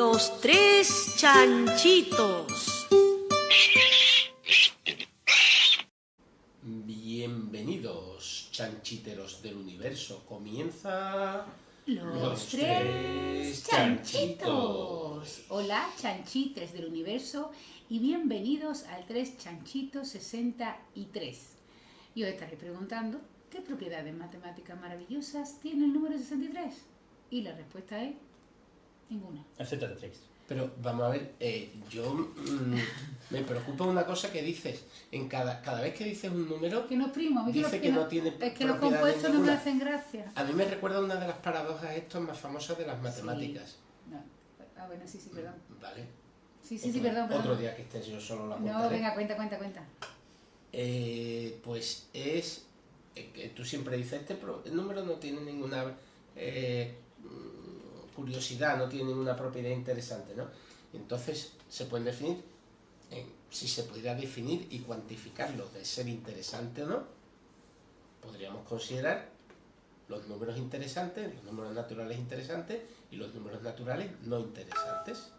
Los tres chanchitos. Bienvenidos, chanchiteros del universo. Comienza... Los tres chanchitos. Hola, chanchites del universo, y bienvenidos al Tres Chanchitos 63. Y os estaréis preguntando, ¿qué propiedades matemáticas maravillosas tiene el número 63? Y la respuesta es ninguna. El 73. Pero vamos a ver, me preocupa una cosa que dices. Cada vez que dices un número, Que no es primo, dice que no tiene es que los propiedades compuestos no me ninguna. hacen gracia. A mí me recuerda una de las paradojas estas más famosas de las matemáticas. No. Ah, bueno, sí, perdón. Vale. Sí, perdón. Otro día que estés yo solo la contaré. No, venga, cuenta. Pues es que tú siempre dices, el número no tiene ninguna curiosidad, no tiene ninguna propiedad interesante, ¿no? Entonces se pueden definir, si se pudiera definir y cuantificarlo de ser interesante o no, podríamos considerar los números interesantes, los números naturales interesantes y los números naturales no interesantes,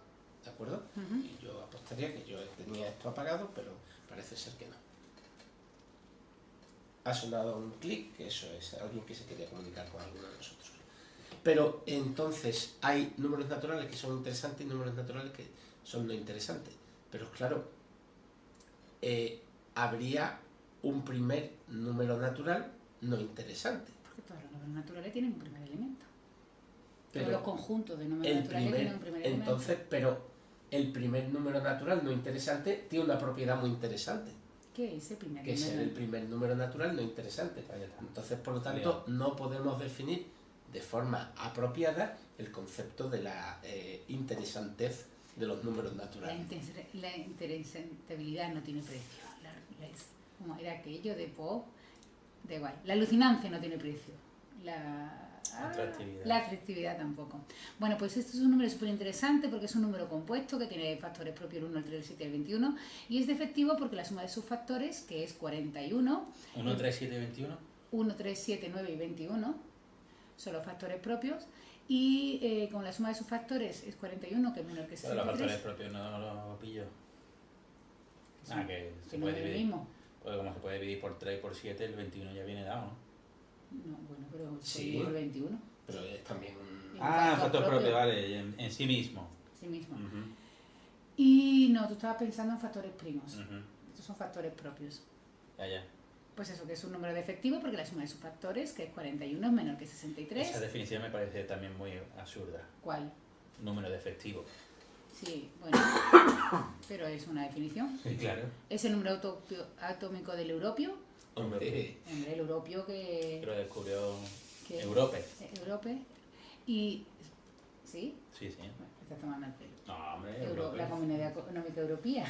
¿de acuerdo? Y yo apostaría que yo tenía esto apagado, pero parece ser que no. Ha sonado un clic, que eso es alguien que se quería comunicar con alguno de nosotros. Pero entonces hay números naturales que son interesantes y números naturales que son no interesantes. Pero claro, habría un primer número natural no interesante. Porque todos los números naturales tienen un primer elemento. Pero todos los conjuntos de números naturales tienen un primer elemento. Entonces, pero el primer número natural no interesante tiene una propiedad muy interesante. ¿Qué es ese primer Que es número? el primer número natural no interesante. Entonces, por lo tanto, no podemos definir de forma apropiada el concepto de la interesantez de los números naturales. La interesantabilidad no tiene precio. Como era aquello de Poe, da igual. La alucinancia no tiene precio. La atractividad tampoco. Bueno, pues este es un número súper interesante porque es un número compuesto que tiene factores propios, el 1, el 3, el 7 y el 21, y es defectivo porque la suma de sus factores, que es 41, 1, 3, 7, 21. 1, 3, 7, 9 y 21, son los factores propios, y con la suma de sus factores es 41, que es menor que 63. Pero los factores propios no los pillo. Sí, Que se no puede es lo dividir. mismo. Pues como se puede dividir por 3 y por 7, el 21 ya viene dado, ¿no? No, bueno, pero Sí. por 21. Pero es también un... Factor propio, vale, en sí mismo. Sí mismo. Uh-huh. Y no, tú estabas pensando en factores primos. Uh-huh. Estos son factores propios. Ya. Pues eso, que es un número defectivo porque la suma de sus factores, que es 41, es menor que 63. Esa definición me parece también muy absurda. ¿Cuál? Número defectivo. Sí, bueno, pero es una definición. Sí, claro. Es el número atómico del europio. Hombre, El europio que Lo descubrió que- Europe. Europe. Y... ¿Sí? Sí. Bueno, estás tomando el pelo. No, hombre, La Comunidad Económica Europea.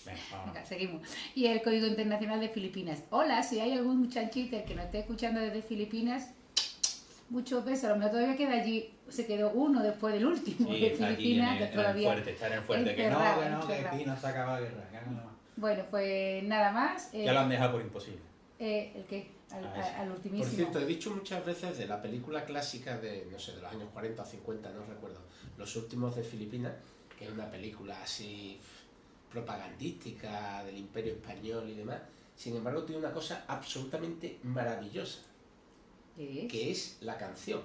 Venga, vamos. Venga, seguimos. Y el Código Internacional de Filipinas. Hola, si hay algún muchachito que nos esté escuchando desde Filipinas, muchos besos. A lo mejor todavía queda allí, se quedó uno después del último Sí, de está aquí Filipinas, que en el todavía... fuerte, está en el fuerte. Que encerrado. que aquí no se acaba la guerra. Que no. Bueno, pues nada más. Ya lo han dejado por imposible. ¿El qué? Al ultimísimo. por cierto, he dicho muchas veces de la película clásica de, no sé, de los años 40 o 50, no recuerdo, Los últimos de Filipinas, que es una película así propagandística del Imperio Español y demás. Sin embargo, tiene una cosa absolutamente maravillosa, ¿Qué es? que es la canción.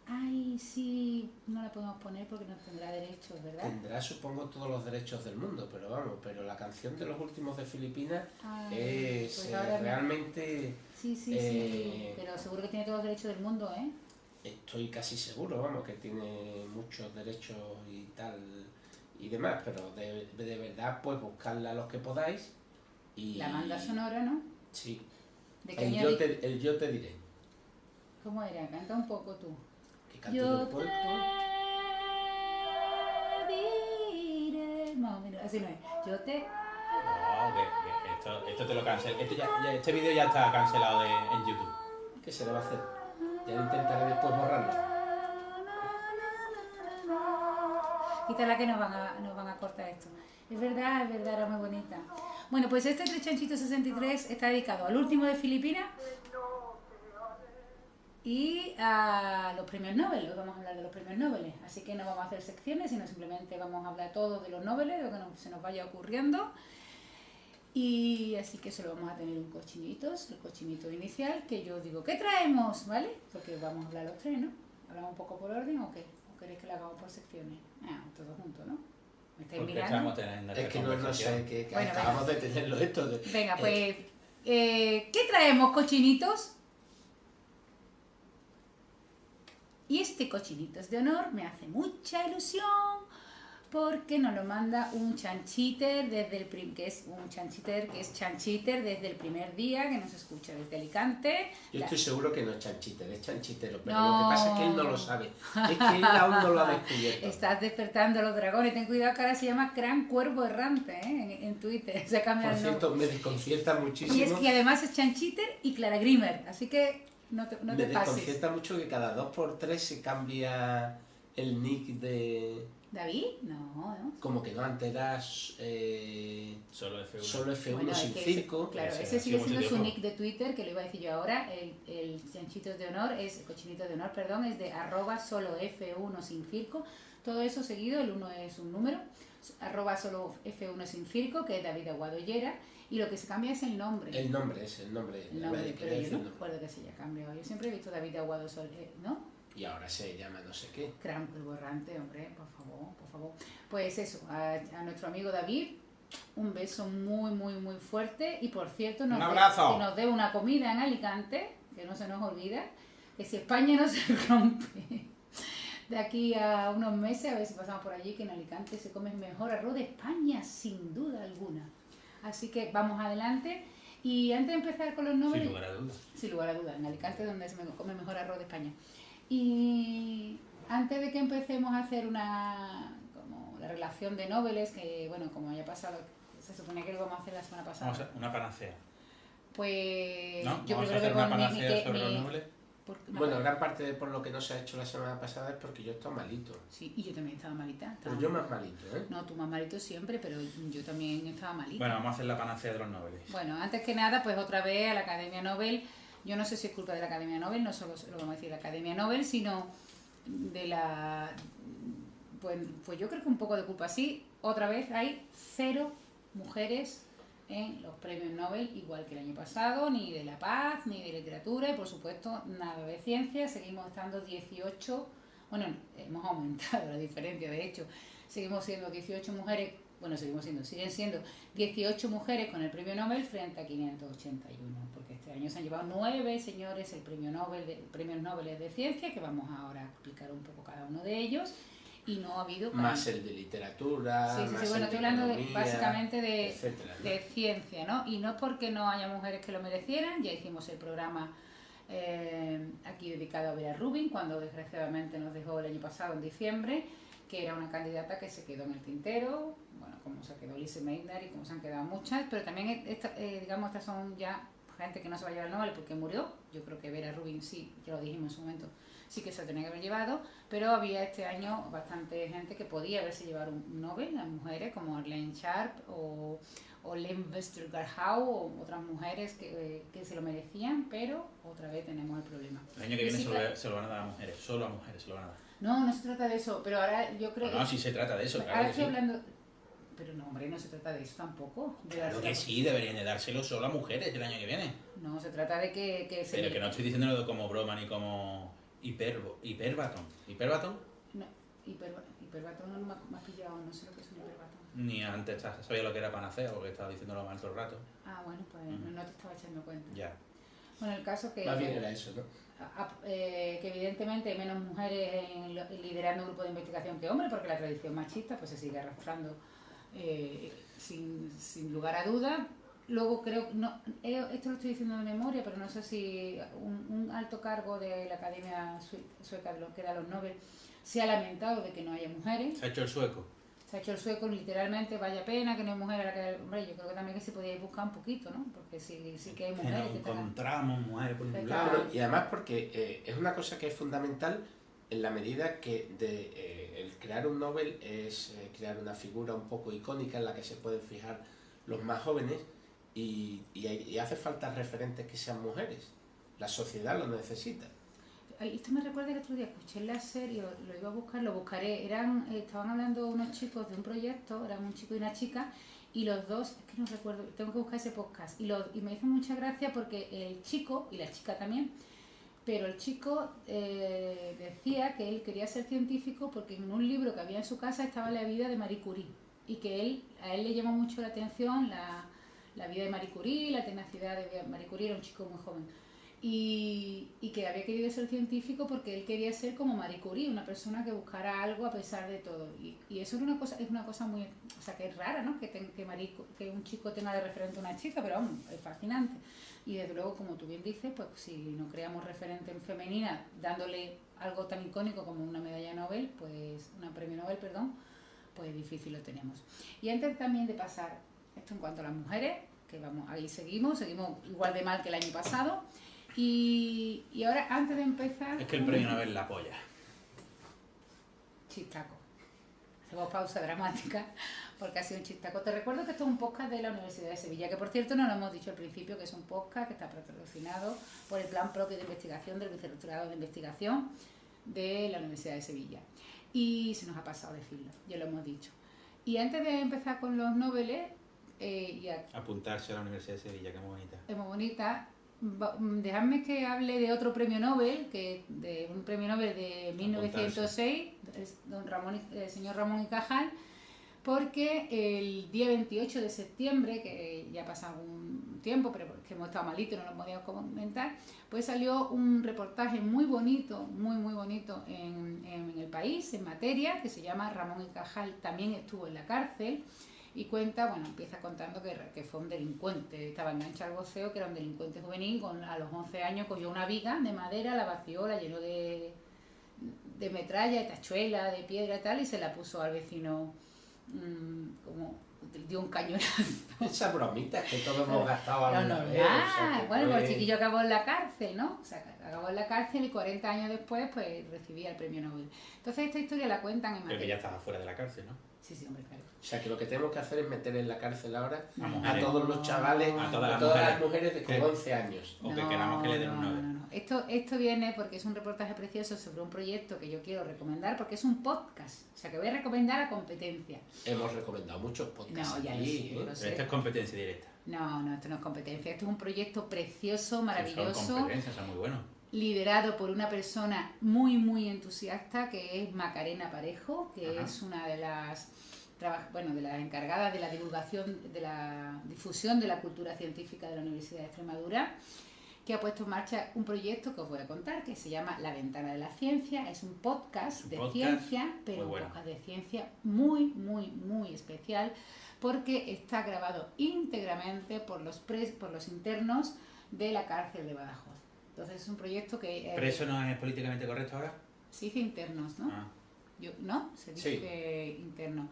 Ay, sí, no la podemos poner porque no tendrá derechos, ¿verdad? Tendrá, supongo, todos los derechos del mundo, pero la canción de Los últimos de Filipinas Ay, es pues ahora realmente... Sí, pero seguro que tiene todos los derechos del mundo, ¿eh? Estoy casi seguro, vamos, que tiene muchos derechos y tal y demás, pero de verdad, pues buscarla los que podáis y... La banda sonora, ¿no? Sí. ¿De qué El año yo te diré. ¿Cómo era? Canta un poco tú. Que cante Yo un poco. te diré... Más o menos, así no es. Yo te... No, que esto te lo cancel. Este vídeo ya está cancelado en YouTube. ¿Qué se le va a hacer? Ya lo intentaré después borrarlo. Quítala que nos van a cortar esto. Es verdad, era muy bonita. Bueno, pues este Tres Chanchitos 63 está dedicado al último de Filipinas y a los premios Nobel. Hoy vamos a hablar de los premios Nobel, así que no vamos a hacer secciones, sino simplemente vamos a hablar todos de los Nobel, de lo que se nos vaya ocurriendo. Y así que solo vamos a tener un cochinitos, el cochinito inicial, que yo digo, ¿qué traemos? ¿Vale? Porque vamos a hablar los tres, ¿no? ¿Hablamos un poco por orden o qué? ¿O queréis que lo hagamos por secciones? Todo junto, ¿no? ¿Me estáis mirando? Es que no sé, que bueno, acabamos de tenerlo esto. Venga, pues, ¿qué traemos, cochinitos? Y este cochinitos de honor me hace mucha ilusión porque nos lo manda un chanchiter que es chanchiter desde el primer día, que nos escucha desde Alicante. Yo estoy seguro que no es chanchiter, es chanchitero, pero no. Lo que pasa es que él no lo sabe. Es que él aún no lo ha descubierto. Estás despertando a los dragones. Ten cuidado que ahora se llama Gran Cuervo Errante, en Twitter. Se cambia Por cierto, me desconcierta muchísimo. Y es que además es chanchiter y Clara Grimmer, así que no te pases. Me desconcierta mucho que cada 2x3 se cambia el nick de... ¿David? No. Como que no, antes era solo F1, solo F1 bueno, sin circo. Claro, ese sigue siendo su nick de Twitter, que lo iba a decir yo ahora. El chanchitos de honor, el cochinito de honor, perdón, es de @solo F1 sin circo. Todo eso seguido, el 1 es un número, @solo F1 sin circo, que es David Aguado Llera. Y lo que se cambia es el nombre. El nombre es el nombre. Pero yo no recuerdo que se haya cambiado. Yo siempre he visto David Aguado Sol, ¿no? Y ahora se llama no sé qué. Gran Cuervo Errante, hombre, por favor. Pues eso, a nuestro amigo David, un beso muy, muy, muy fuerte. Y por cierto, ¡un abrazo! Que nos dé una comida en Alicante, que no se nos olvida, que si España no se rompe de aquí a unos meses, a ver si pasamos por allí, que en Alicante se come el mejor arroz de España, sin duda alguna. Así que vamos adelante. Y antes de empezar con los nombres... Sin lugar a dudas. En Alicante es donde se come el mejor arroz de España. Y antes de que empecemos a hacer la relación de noveles, que bueno, como haya pasado, se suponía que lo íbamos a hacer la semana pasada. Vamos a hacer una panacea. Pues ¿No? yo ¿Vamos creo a hacer que una panacea sobre los noveles? Bueno, gran parte de por lo que no se ha hecho la semana pasada es porque yo estaba malito. Sí, y yo también estaba malita. Pero yo más malito, ¿eh? No, tú más malito siempre, pero yo también estaba malita. Bueno, vamos a hacer la panacea de los noveles. Bueno, antes que nada, pues otra vez a la Academia Nobel. Yo no sé si es culpa de la Academia Nobel, no solo lo vamos a decir la Academia Nobel, sino de la... Pues yo creo que un poco de culpa sí. Otra vez hay 0 mujeres en los premios Nobel, igual que el año pasado, ni de la paz, ni de literatura, y por supuesto nada de ciencia. Seguimos estando 18, bueno, hemos aumentado la diferencia, de hecho, seguimos siendo 18 mujeres, bueno, siguen siendo 18 mujeres con el premio Nobel frente a 581, porque este año se han llevado 9 señores el premio Nobel, premios Nobel de ciencia, que vamos ahora a explicar un poco cada uno de ellos. Y no ha habido... Más el de literatura, sí, más bueno, el estoy de hablando economía, básicamente etcétera, ¿no? de ciencia, ¿no? Y no es porque no haya mujeres que lo merecieran, ya hicimos el programa aquí dedicado a Vera Rubin, cuando desgraciadamente nos dejó el año pasado, en diciembre, que era una candidata que se quedó en el tintero, bueno, como se quedó Lise Meitner y como se han quedado muchas, pero también, digamos, estas son ya gente que no se va a llevar el Nobel porque murió. Yo creo que Vera Rubin sí, ya lo dijimos en su momento, sí que se lo tenía que haber llevado, pero había este año bastante gente que podía haberse llevado un Nobel, las mujeres como Arlene Sharp o Lynn Westergaard o otras mujeres que se lo merecían, pero otra vez tenemos el problema. El año que viene se lo van a dar a mujeres, solo a mujeres se lo van a dar. No se trata de eso, pero ahora yo creo No, sí se trata de eso, claro. Ahora estoy hablando... Pero no, hombre, no se trata de eso tampoco. Claro que sí, deberían de dárselo solo a mujeres el año que viene. No, se trata de que se... Pero que no estoy diciéndolo como broma ni como hiperbatón. ¿Hiperbatón? No, hiperbatón no me has pillado, no sé lo que es un hiperbatón. Ni antes sabía lo que era panacea, porque estaba diciéndolo mal todo el rato. Ah, bueno, pues no te estaba echando cuenta. Ya. Bueno, el caso que... Más bien era eso, ¿no? Que evidentemente hay menos mujeres liderando un grupo de investigación que hombres, porque la tradición machista pues se sigue arrastrando sin lugar a dudas. Luego creo, esto lo estoy diciendo de memoria, pero no sé si un alto cargo de la Academia Sueca, de lo que era los Nobel, se ha lamentado de que no haya mujeres. Se ha hecho el sueco. Se ha hecho el sueco, literalmente, vaya pena que no hay mujeres. Hombre, yo creo que también que se podía buscar un poquito, ¿no? Porque sí que hay mujeres que no encontramos mujeres por ningún lado. Bueno, y además porque es una cosa que es fundamental en la medida que el crear un Nobel es crear una figura un poco icónica en la que se pueden fijar los más jóvenes y hace falta referentes que sean mujeres. La sociedad lo necesita. esto me recuerda que el otro día escuché en la serie, lo iba a buscar, lo buscaré. Estaban hablando unos chicos de un proyecto, eran un chico y una chica, y los dos, es que no recuerdo, tengo que buscar ese podcast. Y me hizo mucha gracia porque el chico, y la chica también, pero el chico decía que él quería ser científico porque en un libro que había en su casa estaba la vida de Marie Curie, y que a él le llamó mucho la atención la vida de Marie Curie, la tenacidad de Marie Curie, era un chico muy joven. Y que había querido ser científico porque él quería ser como Marie Curie, una persona que buscara algo a pesar de todo. Y eso es una cosa muy, o sea, que es rara, ¿no? Que un chico tenga de referente a una chica, pero vamos, es fascinante. Y desde luego, como tú bien dices, pues si no creamos referente en femenina, dándole algo tan icónico como una medalla Nobel, pues una premio Nobel, perdón, pues difícil lo tenemos. Y antes también de pasar, esto en cuanto a las mujeres, que vamos, ahí seguimos igual de mal que el año pasado. Y ahora, antes de empezar... Es que el premio Nobel la polla. Chistaco. Hacemos pausa dramática porque ha sido un chistaco. Te recuerdo que esto es un podcast de la Universidad de Sevilla, que por cierto no lo hemos dicho al principio, que es un podcast que está patrocinado por el Plan Propio de Investigación del Vicerrectorado de Investigación de la Universidad de Sevilla. Y se nos ha pasado decirlo, ya lo hemos dicho. Y antes de empezar con los Nobeles... Apuntarse a la Universidad de Sevilla, que es muy bonita. Es muy bonita. Dejadme que hable de otro premio Nobel, de un premio Nobel de 1906, el señor Ramón y Cajal, porque el día 28 de septiembre, que ya pasa algún tiempo, pero porque hemos estado malitos y no lo podíamos comentar, pues salió un reportaje muy bonito, muy bonito en El País, en Materia, que se llama Ramón y Cajal también estuvo en la cárcel. Y empieza contando que fue un delincuente, estaba enganchado al boxeo, que era un delincuente juvenil, a los 11 años cogió una viga de madera, la vació, la llenó de metralla, de tachuela, de piedra y tal, y se la puso al vecino, como dio un cañonazo. Esas bromitas que todos hemos gastado alguna vez. Bueno, pues el chiquillo acabó en la cárcel, ¿no? O sea, acabó en la cárcel y 40 años después pues recibía el premio Nobel. Entonces esta historia la cuentan en Materia. Pero que ya estaba fuera de la cárcel, ¿no? Sí, hombre, claro. O sea, que lo que tenemos que hacer es meter en la cárcel ahora a todos los chavales, a todas las mujeres de con 11 años. O que queramos que le den un Nobel. No. Esto viene porque es un reportaje precioso sobre un proyecto que yo quiero recomendar, porque es un podcast. O sea, que voy a recomendar a competencia. Hemos recomendado muchos podcasts aquí, ¿eh? Pero esto es competencia directa. No, esto no es competencia. Esto es un proyecto precioso, maravilloso. Son competencias, son muy buenos. Liderado por una persona muy entusiasta, que es Macarena Parejo, que es una de las encargadas de la divulgación, de la difusión de la cultura científica de la Universidad de Extremadura, que ha puesto en marcha un proyecto que os voy a contar, que se llama La Ventana de la Ciencia. Es un podcast de ciencia, pero un podcast de ciencia muy especial, porque está grabado íntegramente por los internos de la cárcel de Badajoz. Entonces es un proyecto que... ¿Pero eso no es políticamente correcto ahora? Se dice internos, ¿no? ¿No? Se dice interno.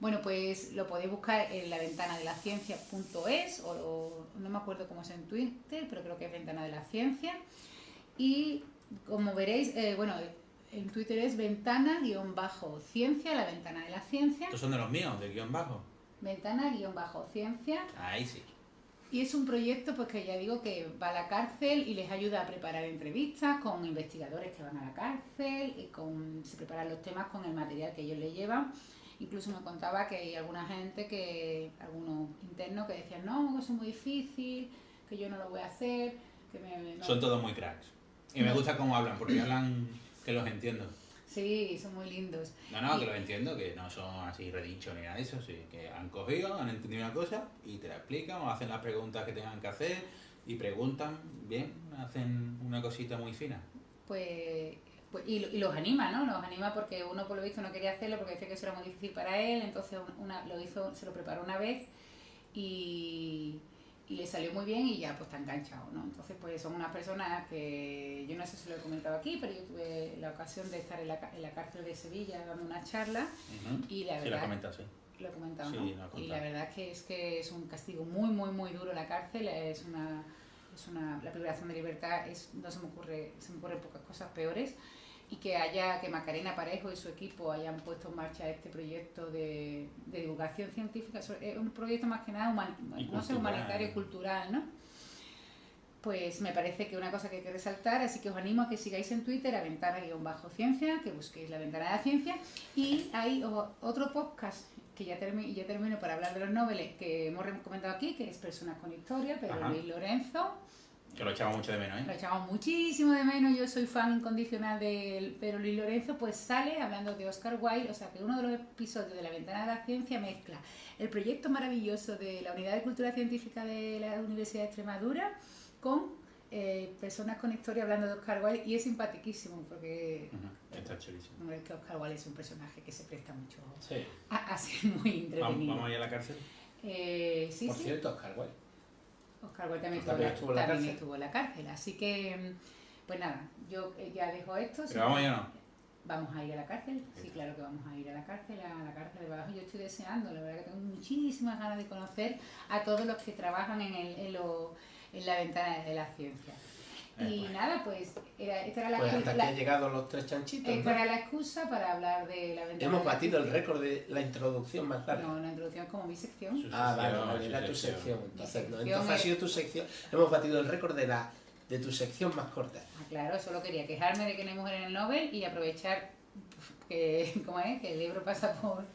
Bueno, pues lo podéis buscar en laventanadelaciencia.es o no me acuerdo cómo es en Twitter, pero creo que es Ventana de la Ciencia. Y como veréis, en Twitter es ventana-ciencia, la Ventana de la Ciencia. Estos son de los míos, de guión bajo. Ventana-ciencia. Ahí sí. Y es un proyecto, pues que ya digo, que va a la cárcel y les ayuda a preparar entrevistas con investigadores que van a la cárcel, y se preparan los temas con el material que ellos le llevan. Incluso me contaba que hay algunos internos que decían, no, eso es muy difícil, que yo no lo voy a hacer, que no. Son todos muy cracks. Y me gusta cómo hablan, porque hablan que los entiendo. Sí, son muy lindos. No, que los entiendo, que no son así redichos ni nada de eso, sí, que han cogido, han entendido una cosa y te la explican o hacen las preguntas que tengan que hacer y preguntan bien, hacen una cosita muy fina. Y los anima, ¿no? Los anima porque uno por lo visto no quería hacerlo porque decía que eso era muy difícil para él, entonces se lo preparó una vez y le salió muy bien y ya pues está enganchado, ¿no? Entonces pues son unas personas que yo no sé si lo he comentado aquí, pero yo tuve la ocasión de estar en la cárcel de Sevilla dando una charla y la verdad... Sí, lo he comentado, sí. Lo he comentado, sí, ¿no? Y la verdad es que es un castigo muy duro la cárcel, la privación de libertad, se me ocurren pocas cosas peores. Y que Macarena Parejo y su equipo hayan puesto en marcha este proyecto de divulgación científica. Es un proyecto más que nada humanitario y cultural, ¿no? pues me parece que una cosa que hay que resaltar, así que os animo a que sigáis en Twitter a ventana-ciencia, que busquéis la ventana de la ciencia, y hay otro podcast que ya termino para hablar de los noveles que hemos recomendado aquí, que es Personas con Historia, pero Luis Lorenzo. Que lo echamos mucho de menos, ¿eh? Lo echamos muchísimo de menos, yo soy fan incondicional de Pedro Luis Lorenzo, pues sale hablando de Oscar Wilde, o sea que uno de los episodios de La Ventana de la Ciencia mezcla el proyecto maravilloso de la Unidad de Cultura Científica de la Universidad de Extremadura con personas con historia hablando de Oscar Wilde, y es simpaticísimo porque está chulísimo. es que Oscar Wilde es un personaje que se presta mucho Sí. a ser muy entretenido. ¿Vamos a ir a la cárcel? Sí, Por sí. cierto, Oscar Wilde. Oscar Wilde también estuvo en la cárcel, así que pues nada, yo ya dejo esto. ¿Pero vamos ya o no? ¿Vamos a ir a la cárcel? Sí, claro que vamos a ir a la cárcel de Badajoz. Yo estoy deseando, la verdad que tengo muchísimas ganas de conocer a todos los que trabajan en la ventana de la ciencia. Y pues. nada, pues esta era Pues hasta que han llegado los tres chanchitos, esta ¿no? era la excusa para hablar de la ventana. Hemos batido el récord de la introducción más tarde. No, una introducción como mi sección. Vale, era tu sección. Entonces, Mi no, sección entonces ha sido tu sección. Hemos batido el récord de tu sección más corta. Claro, solo quería quejarme de que no hay mujer en el Nobel y aprovechar que, ¿cómo es? Que el libro pasa por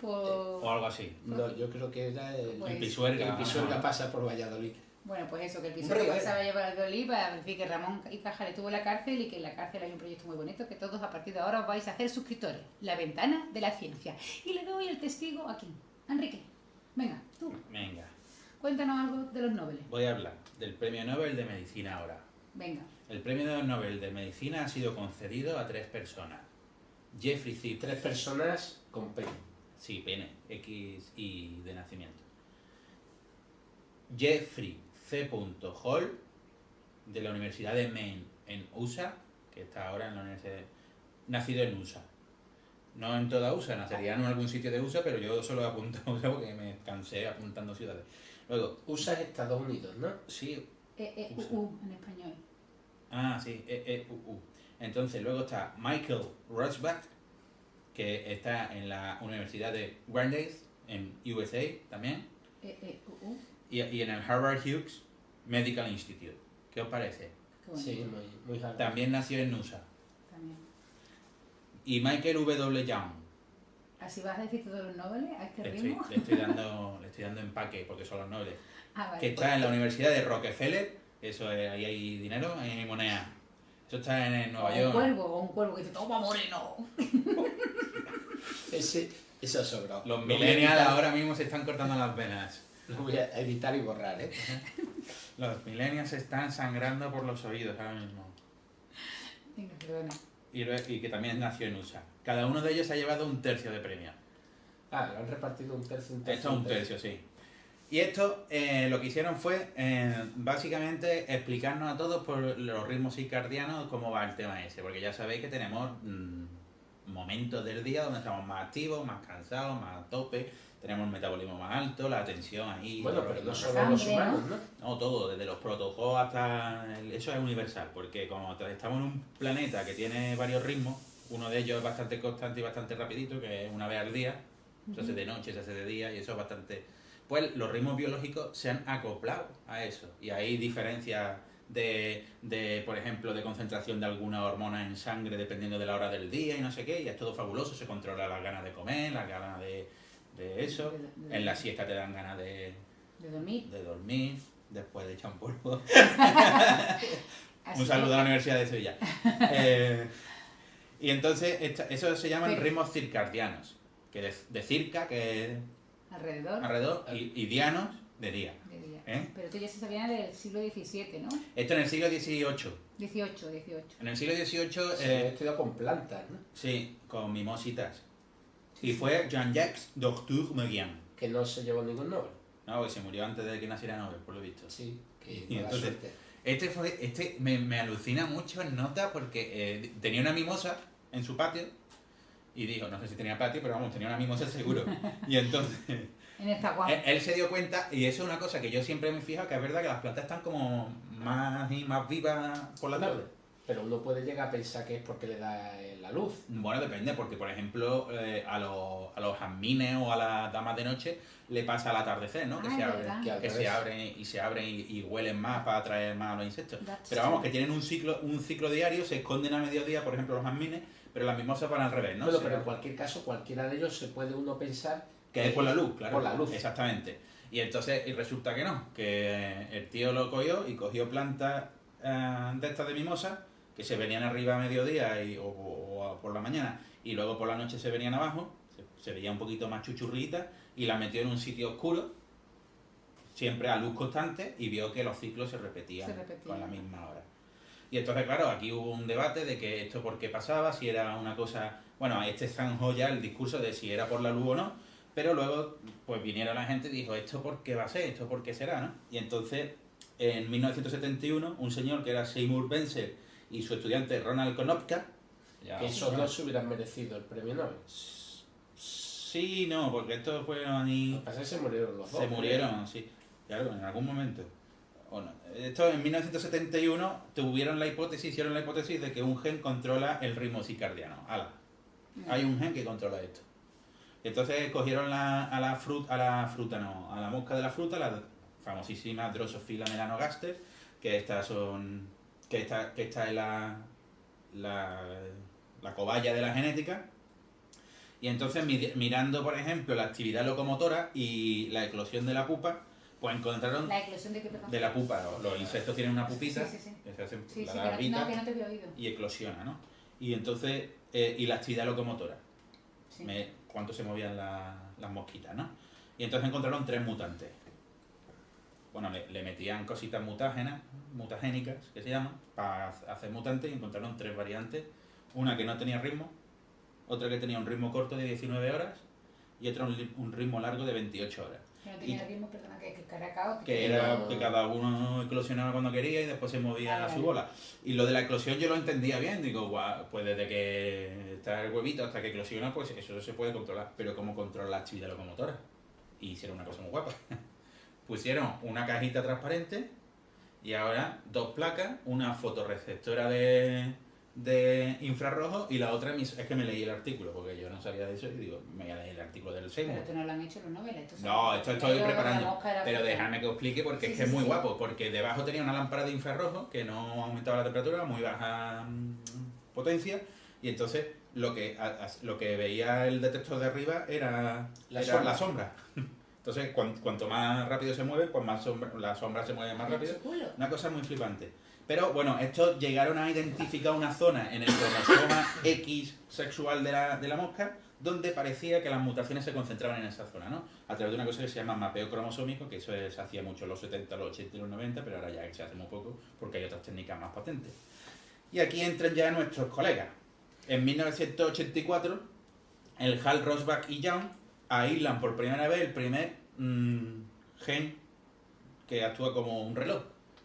O algo así. No, yo creo que era el Pues- Pisuerga pasa por Valladolid. Bueno, pues eso, que el piso que pasaba a llevar al Valladolid para decir que Ramón y Cajal estuvo en la cárcel y que en la cárcel hay un proyecto muy bonito que todos a partir de ahora os vais a hacer suscriptores. La Ventana de la Ciencia. Y le doy el testigo aquí. Enrique, venga, tú, Venga, cuéntanos algo de los Nobel. voy a hablar del Premio Nobel de Medicina ahora. Venga. El Premio Nobel de Medicina ha sido concedido a 3 personas. Jeffrey C. 3 personas con P. Sí, pene, X y de nacimiento. Jeffrey C. Hall, de la Universidad de Maine, en USA, que está ahora en la universidad, nacido en USA. No en toda USA, nacería en algún sitio de USA, pero yo solo he apuntado USA porque me cansé apuntando ciudades. Luego, USA es Estados Unidos, ¿no? sí. en español. Ah, sí, Entonces, luego está Michael Rosbach, que está en la Universidad de Brandeis, en USA también, y en el Harvard Hughes Medical Institute. ¿Qué os parece? Qué bonito. Sí, muy hard. También nació en USA. También. Y Michael W. Young. ¿Así vas a decir todos los Nobel a este Le ritmo? estoy dando empaque porque son los nobles. Ah, vale, Que está en la Universidad de Rockefeller. Eso es, ahí hay dinero, ahí hay moneda. Eso está en Nueva O York. un cuervo que dice, toma moreno. Eso sobró. Los millennials ahora mismo se están cortando las venas. Lo voy a editar y borrar, ¿eh? Los millennials se están sangrando por los oídos ahora mismo. Venga, perdona. Y que también nació en USA. Cada uno de ellos ha llevado 1/3 de premio. Ah, lo han repartido 1/3, Esto es 1/3, sí. Y esto lo que hicieron fue básicamente explicarnos a todos por los ritmos circadianos cómo va el tema ese. Porque ya sabéis que tenemos momentos del día donde estamos más activos, más cansados, más a tope. Tenemos el metabolismo más alto, la tensión ahí. Bueno, pero no solo sangre, los humanos, ¿no? No, todo, desde los protozoos hasta... Eso es universal, porque como estamos en un planeta que tiene varios ritmos, uno de ellos es bastante constante y bastante rapidito, que es una vez al día, se hace de noche, se hace de día, y eso es bastante... Pues los ritmos biológicos se han acoplado a eso, y hay diferencias de, por ejemplo, de concentración de alguna hormona en sangre dependiendo de la hora del día y no sé qué, y es todo fabuloso, se controla las ganas de comer, las ganas de eso, en la siesta te dan ganas de dormir, después de echar un polvo. Un saludo a la Universidad de Sevilla. Y entonces, eso se llaman ritmos circadianos, que de circa, que es alrededor, y dianos, de día. Pero esto ya se sabía del siglo XVII, ¿no? Esto en el siglo XVIII. 18. En el siglo XVIII... he estudiado con plantas, ¿no? Sí, con mimositas. Y fue Jean-Jacques Docteur-Merian. Que no se llevó ningún Nobel. No, que se murió antes de que naciera Nobel, por lo visto. Sí, que Y mala entonces, suerte. este me alucina mucho en nota porque tenía una mimosa en su patio y dijo, no sé si tenía patio, pero vamos, tenía una mimosa seguro. Y entonces En esta guapa. él se dio cuenta, y eso es una cosa que yo siempre me fijo, que es verdad que las plantas están como más vivas por la tarde. Pero uno puede llegar a pensar que es porque le da la luz. Bueno, depende, porque por ejemplo a los jazmines o a las damas de noche le pasa al atardecer, ¿no? Que Ah, se es abren, verdad. Que al que revés. se abren y huelen más para atraer más a los insectos. That's Pero vamos, true. que tienen un ciclo diario, se esconden a mediodía, por ejemplo, los jazmines, pero las mimosas van al revés, ¿no? Bueno, Se- pero en cualquier caso, cualquiera de ellos se puede uno pensar Que es por la luz, claro. Por la luz. Exactamente. Y entonces, y resulta que no, que el tío lo cogió y cogió plantas de estas de mimosa, que se venían arriba a mediodía o por la mañana, y luego por la noche se venían abajo, se veía un poquito más chuchurrita, y la metió en un sitio oscuro, siempre a luz constante, y vio que los ciclos se repetían, Se repetían. con la misma hora. Y entonces, claro, aquí hubo un debate de que esto por qué pasaba, si era una cosa... Bueno, este zanjó ya el discurso de si era por la luz o no, pero luego pues vinieron la gente y dijo, ¿esto por qué va a ser? ¿Esto por qué será? ¿No? Y entonces, en 1971, un señor que era Seymour Benzer y su estudiante Ronald Konopka, ya- que esos dos se hubieran merecido el premio Nobel. Sí, no, porque estos fueron ahí... Lo que pasa es que se murieron los dos. Se murieron, sí. Claro, en algún momento. O no. Esto en 1971 tuvieron la hipótesis, hicieron la hipótesis de que un gen controla el ritmo circadiano. ¡Hala! Hay un gen que controla esto. Entonces cogieron a la mosca de la fruta, la famosísima Drosophila melanogaster, que estas son, que esta es la cobaya de la genética. Y entonces mirando, por ejemplo, la actividad locomotora y la eclosión de la pupa, pues encontraron ¿La eclosión de qué, perdón? de la pupa. Los insectos tienen una pupita, Sí, sí, sí. que se hace Sí, la sí, larvita, no, que no te había oído. y eclosiona, ¿no? Y entonces, y la actividad locomotora. Sí. Cuánto se movían las mosquitas, ¿no? Y entonces encontraron 3 mutantes. Bueno, le metían cositas mutagénicas, que se llaman, para hacer mutantes, y encontraron 3 variantes. Una que no tenía ritmo, otra que tenía un ritmo corto de 19 horas, y otra un ritmo largo de 28 horas. Que no tenía ritmo, perdona, que caracao. Que era que cada uno eclosionaba cuando quería y después se movía Vale, a su vale. bola. Y lo de la eclosión yo lo entendía bien, digo, guau, pues desde que está el huevito hasta que eclosiona, pues eso se puede controlar. Pero ¿cómo controla la actividad locomotora? Y hicieron una cosa muy guapa. Pusieron una cajita transparente y ahora 2 placas, una fotorreceptora de infrarrojo y la otra es que me leí el artículo, porque yo no sabía de eso y digo, me voy a leer el artículo del Seymour. Pero esto no lo han hecho los novelas. No, esto estoy preparando. La mosca de la Pero fruta. déjame que os explique porque Sí, es que sí, es muy sí. guapo. Porque debajo tenía una lámpara de infrarrojo que no aumentaba la temperatura, muy baja potencia. Y entonces lo que veía el detector de arriba era la sombra. Entonces cuanto más rápido se mueve, pues más la sombra se mueve más rápido. Chulo. Una cosa muy flipante. Pero bueno, estos llegaron a identificar una zona en el cromosoma X sexual de la mosca donde parecía que las mutaciones se concentraban en esa zona, ¿no? A través de una cosa que se llama mapeo cromosómico, que eso se hacía mucho en los 70, los 80 y los 90, pero ahora ya se hace muy poco porque hay otras técnicas más potentes. Y aquí entran ya nuestros colegas. En 1984, el Hal Rosbach y Young aíslan por primera vez el primer gen que actúa como un reloj,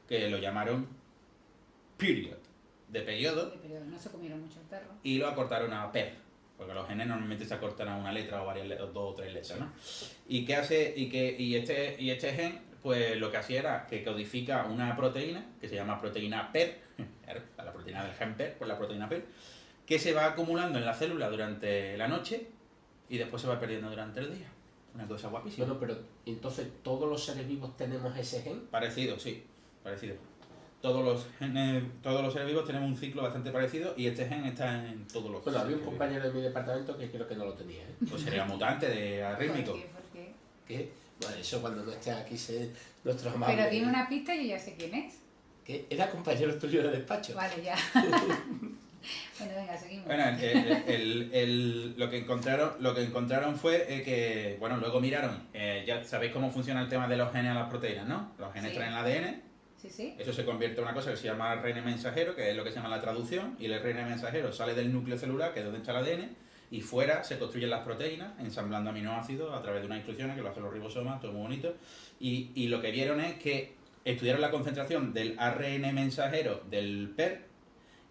que lo llamaron period, de periodo, Pero no se comieron mucho el perro. y lo acortaron a per, porque los genes normalmente se acortan a una letra o varias letras, 2 o 3 letras, ¿no? ¿Y qué hace? Y este gen, pues lo que hacía era que codifica una proteína, que se llama proteína PER, la proteína del gen PER, pues la proteína PER, que se va acumulando en la célula durante la noche y después se va perdiendo durante el día. Una cosa guapísima. Bueno, pero entonces todos los seres vivos tenemos ese gen. Parecido, sí, parecido. Todos los seres vivos tenemos un ciclo bastante parecido y este gen está en todos los Bueno, había un seres compañero de mi departamento que creo que no lo tenía, ¿eh? vivos. Pues sería mutante de arrítmico. ¿Por qué? ¿Qué? Bueno, eso cuando no esté aquí nuestro amable. Pero tiene una pista y yo ya sé quién es. ¿Qué? ¿Era compañero tuyo de despacho? Vale, ya. Bueno, venga, seguimos. Bueno, lo que encontraron fue que, bueno, luego miraron, ya sabéis cómo funciona el tema de los genes a las proteínas, ¿no? Los genes Sí. traen ADN, Sí, sí. eso se convierte en una cosa que se llama ARN mensajero, que es lo que se llama la traducción, y el ARN mensajero sale del núcleo celular, que es donde está el ADN, y fuera se construyen las proteínas, ensamblando aminoácidos a través de unas instrucciones que lo hacen los ribosomas, todo muy bonito, y lo que vieron es que estudiaron la concentración del ARN mensajero del PER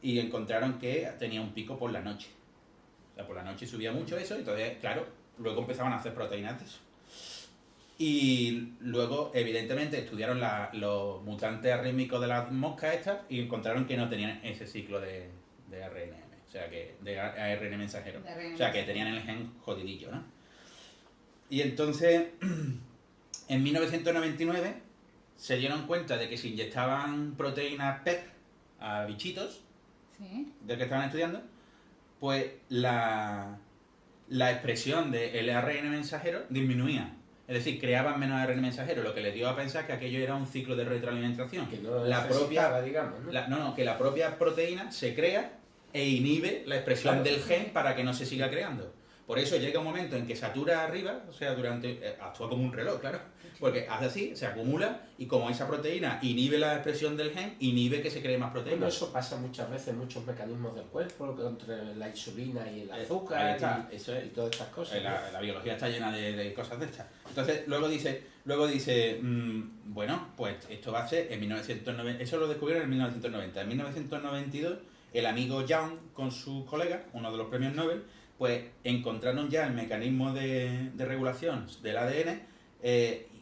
y encontraron que tenía un pico por la noche. O sea, por la noche subía mucho eso, y entonces, claro, luego empezaban a hacer proteínas de eso. Y luego, evidentemente, estudiaron los mutantes arrítmicos de las moscas estas y encontraron que no tenían ese ciclo de ARNM, o sea que de ARN mensajero. O sea que tenían el gen jodidillo, ¿no? Y entonces, en 1999, se dieron cuenta de que si inyectaban proteínas PEP a bichitos, Sí. del que estaban estudiando, pues la expresión del ARN mensajero disminuía. Es decir, creaban menos ARN mensajero, lo que les dio a pensar que aquello era un ciclo de retroalimentación. Que no la necesitaba, propia, digamos, ¿no? que la propia proteína se crea e inhibe la expresión Claro. del gen para que no se siga creando. Por eso llega un momento en que satura arriba, o sea, actúa como un reloj, claro, porque hace así, se acumula y como esa proteína inhibe la expresión del gen, inhibe que se cree más proteína. Bueno, eso pasa muchas veces en muchos mecanismos del cuerpo, entre la insulina y el Ahí azúcar está, eso es. y todas estas cosas. La biología está llena de cosas de estas. Entonces, luego dice, bueno, pues esto va a ser en 1990, eso lo descubrieron en 1990. En 1992, el amigo Young con sus colegas, uno de los premios Nobel, pues encontraron ya el mecanismo de regulación del ADN,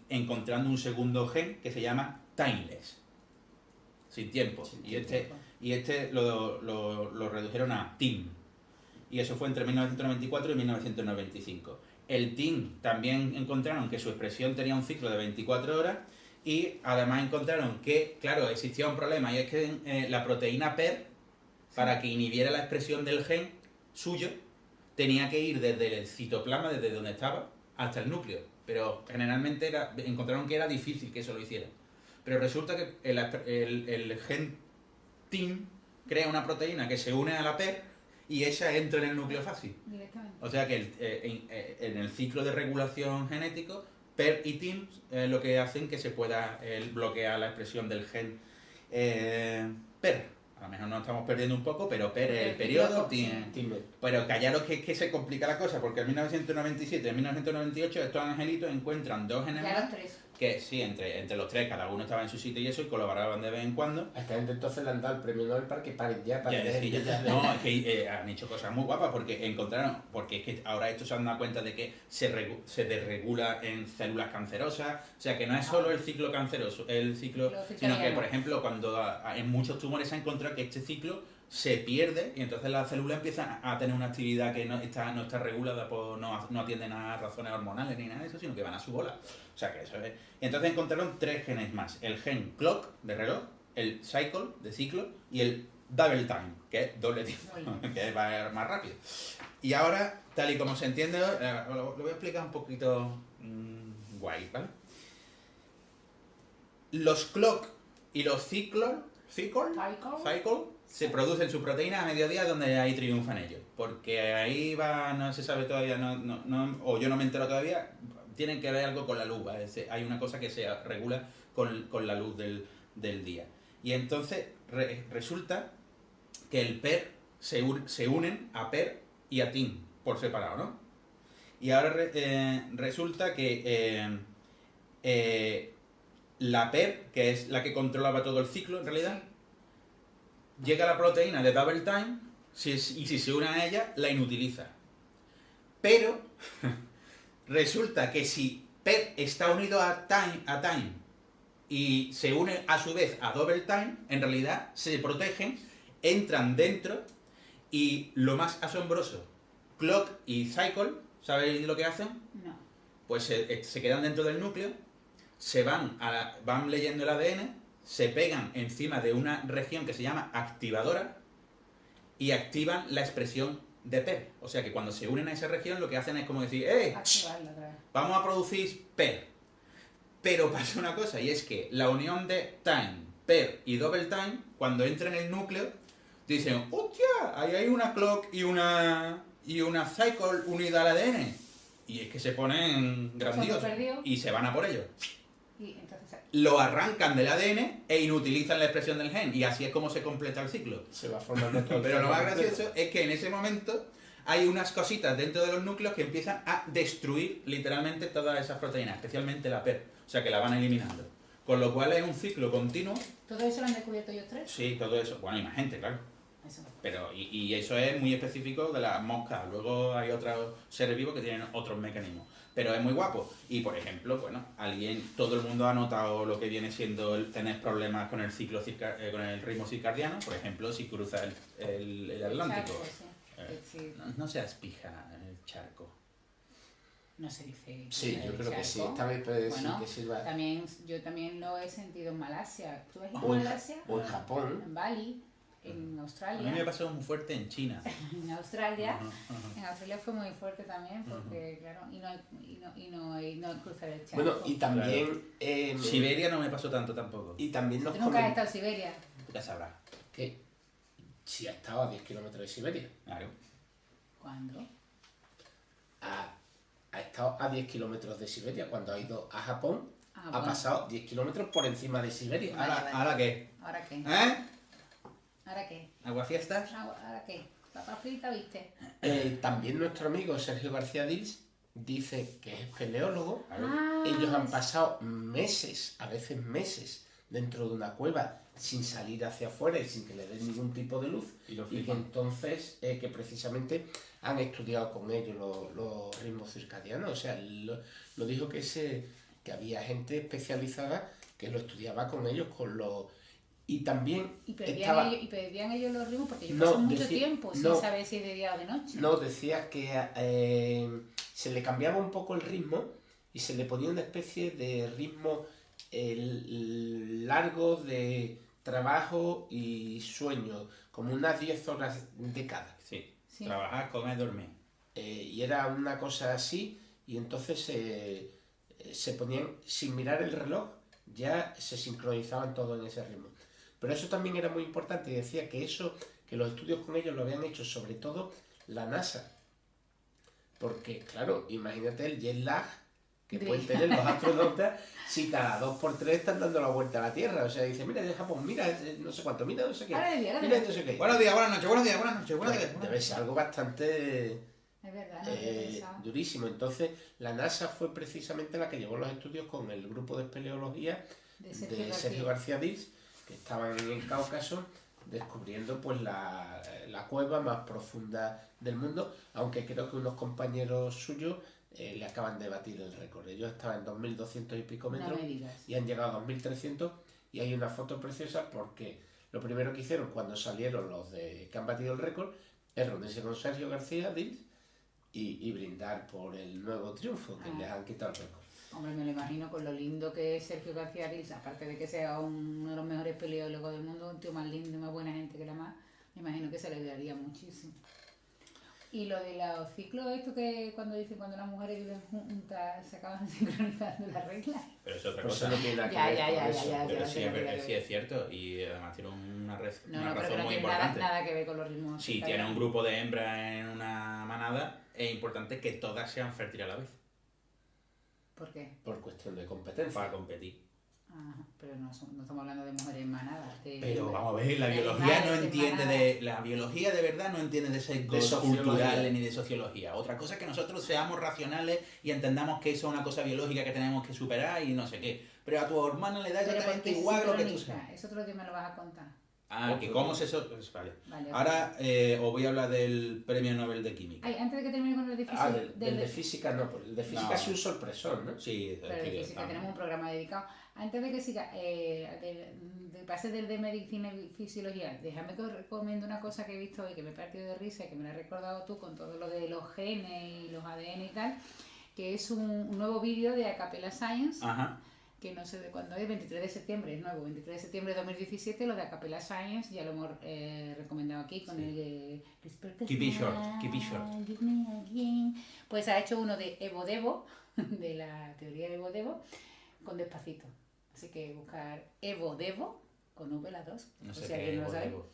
encontrando un segundo gen que se llama timeless, sin tiempo. Y este lo redujeron a TIM. Y eso fue entre 1994 y 1995. El TIM también encontraron que su expresión tenía un ciclo de 24 horas y además encontraron que, claro, existía un problema y es que la proteína PER, para que inhibiera la expresión del gen suyo, tenía que ir desde el citoplasma, desde donde estaba, hasta el núcleo. Pero generalmente encontraron que era difícil que eso lo hiciera. Pero resulta que el gen TIM crea una proteína que se une a la PER y esa entra en el núcleo fácil. Directamente. O sea que en el ciclo de regulación genético, PER y TIM lo que hacen que se pueda bloquear la expresión del gen PER. A lo mejor nos estamos perdiendo un poco, pero PER es el periodo, TIM. Pero callaros que se complica la cosa, porque en 1997 y en 1998 estos angelitos encuentran dos genes Ya más los tres. que sí, entre los tres, cada uno estaba en su sitio y eso, y colaboraban de vez en cuando. A esta gente entonces le han dado el premio Nobel para que paren ya, para que Sí, no, es que han hecho cosas muy guapas porque porque es que ahora estos se han dado cuenta de que se desregula en células cancerosas, o sea que no es solo el ciclo canceroso, sino que por ejemplo cuando en muchos tumores se ha encontrado que este ciclo se pierde y entonces la célula empieza a tener una actividad que no está regulada, no atienden a razones hormonales ni nada de eso, sino que van a su bola. O sea que eso es. Y entonces encontraron tres genes más: el gen clock, de reloj, el cycle, de ciclo, y el double time, que es doble tiempo, que va más rápido. Y ahora, tal y como se entiende, lo voy a explicar un poquito guay, ¿vale? Los clock y los cycle se producen su proteína a mediodía, donde ahí triunfan ellos. Porque ahí no se sabe todavía, o yo no me entero todavía, tienen que ver algo con la luz. Hay una cosa que se regula con la luz del día. Y entonces resulta que el PER se unen a PER y a TIM por separado, ¿no? Y ahora resulta que la PER, que es la que controlaba todo el ciclo en realidad, llega a la proteína de double time y si se une a ella, la inutiliza. Pero resulta que si PER está unido a time y se une a su vez a double time, en realidad se protegen, entran dentro y lo más asombroso, clock y cycle, ¿sabéis lo que hacen? No. Pues se quedan dentro del núcleo, van leyendo el ADN, se pegan encima de una región que se llama activadora y activan la expresión de PER. O sea que cuando se unen a esa región lo que hacen es como decir, Activarla otra vez. vamos a producir PER. Pero pasa una cosa, y es que la unión de time, PER y double time, cuando entra en el núcleo, dicen, ¡hostia! Ahí hay una clock y una cycle unida al ADN. Y es que se ponen grandiosos y se van a por ello. Y entonces, Lo arrancan del ADN e inutilizan la expresión del gen. Y así es como se completa el ciclo. se va formando todo. Pero lo más gracioso es que en ese momento hay unas cositas dentro de los núcleos que empiezan a destruir literalmente todas esas proteínas, especialmente la PER. O sea que la van eliminando. Con lo cual es un ciclo continuo. ¿todo eso lo han descubierto ellos tres? Sí, todo eso. Bueno, y más gente, claro. Eso. Pero, y eso es muy específico de las moscas. Luego hay otros seres vivos que tienen otros mecanismos. Pero es muy guapo. Y por ejemplo, bueno, todo el mundo ha notado lo que viene siendo el tener problemas con el ciclo con el ritmo circadiano. Por ejemplo, si cruza el Atlántico. Charco, sí. No seas pija el charco. No se dice. Sí, yo creo que sí. Charco. Esta vez puede decir Bueno, que sirva. yo también lo he sentido en Malasia. ¿Tú has ido O a en, Malasia? o en Japón. En Bali, en A mí me Australia. pasó muy fuerte en China. En Australia. Ajá, ajá. En Australia fue muy fuerte también porque, claro, y no cruzar el charco. Bueno, y también. Siberia no me pasó tanto tampoco. Y también nos ¿Tú nunca has comen estado en Siberia? Ya sabrás. que si ha estado a 10 kilómetros de Siberia. Claro. ¿Cuándo? Ha estado a 10 kilómetros de Siberia. Cuando ha ido a Japón, ha Bueno. pasado 10 kilómetros por encima de Siberia. Vale, ¿Ahora, vale. ¿ahora qué? ¿Ahora qué? ¿Eh? ¿Ahora qué? ¿Aguafiestas? ¿Ahora qué? ¿Papa frita, viste? También nuestro amigo Sergio García Dils dice que es espeleólogo. Ah, Ellos han pasado meses, a veces meses, dentro de una cueva sin salir hacia afuera y sin que le den ningún tipo de luz. Y lo Y que flipan. entonces, que precisamente han estudiado con ellos los ritmos circadianos. O sea, lo dijo que había gente especializada que lo estudiaba con ellos, y también ¿Y estaba... perdían ellos los ritmos? Porque ellos No, pasan mucho decía- tiempo sin no. saber si es de día o de noche. No, decía que se le cambiaba un poco el ritmo y se le ponía una especie de ritmo largo de trabajo y sueño, como unas 10 horas de cada. Sí. Sí. Trabajar, comer, dormir. Y era una cosa así, y entonces se ponían, sin mirar el reloj, ya se sincronizaban todos en ese ritmo. Pero eso también era muy importante, y decía que los estudios con ellos lo habían hecho sobre todo la NASA. Porque, claro, imagínate el jet lag que pueden tener los astronautas si cada 2 por 3 están dando la vuelta a la Tierra. O sea, dice, mira, de Japón, mira, no sé cuánto, mira, no sé qué, Ahora de día, ahora de mira, día. no sé qué. Buenos días, buenas noches, buenos días, buenas noches, buenos días. Pues debe ser algo bastante Es verdad, no había pensado. durísimo. Entonces, la NASA fue precisamente la que llevó los estudios con el grupo de espeleología De de Sergio García Dils, que estaban en el Cáucaso descubriendo pues la cueva más profunda del mundo, aunque creo que unos compañeros suyos le acaban de batir el récord. Ellos estaban en 2.200 y pico No metros me digas. y han llegado a 2.300, y hay una foto preciosa porque lo primero que hicieron cuando salieron los que han batido el récord es reunirse con Sergio García Dils y brindar por el nuevo triunfo, que les han quitado el récord. Hombre, me lo imagino con lo lindo que es Sergio García Dils, aparte de que sea uno de los mejores peleólogos del mundo, un tío más lindo y más buena gente que la más, me imagino que se le daría muchísimo. Y lo de los ciclos, esto que cuando dicen cuando las mujeres viven juntas se acaban sincronizando las reglas. Pero es otra Por eso cosa. no tiene nada que Ya, ver ya, con ya, eso. ya, Pero ya, sí, ya, sí es cierto, y además tiene una No, razón pero que no muy tiene importante. nada que ver con los ritmos. Si tiene un grupo de hembras en una manada, es importante que todas sean fértiles a la vez ¿Por qué? Por cuestión de competencia. para competir. Ajá, pero no estamos hablando de mujeres en manada. Pero vamos a ver, la de biología no animales en entiende manada. la biología de verdad no entiende de sesgos sociología. culturales ni de sociología. Otra cosa es que nosotros seamos racionales y entendamos que eso es una cosa biológica que tenemos que superar y no sé qué. Pero a tu hermana le da Pero exactamente porque igual lo que tú sincroniza. seas. Eso otro día me lo vas a contar. Ah, que cómo se eso. Pues vale. Vale, Ahora os voy a hablar del premio Nobel de Química. Ay, antes de que termine con el edificio Del de física no, porque el de física No. ha sido un sorpresón, ¿no? Sí, pero de física tenemos un programa dedicado. Antes de que siga, de pase del de medicina y fisiología, déjame que os recomiendo una cosa que he visto hoy que me he partido de risa y que me la has recordado tú con todo lo de los genes y los ADN y tal, que es un nuevo vídeo de Acapella Science. Ajá. Que no sé de cuándo es, 23 de septiembre, es nuevo, 23 de septiembre de 2017, lo de Acapella Science, ya lo hemos recomendado aquí con el de Keep it short, keep it short. Give me again. Pues ha hecho uno de Evo Devo, de la teoría de Evo Devo, con Despacito. Así que buscar Evo Devo, con V las dos, No por sé si qué alguien no lo sabe. Evo.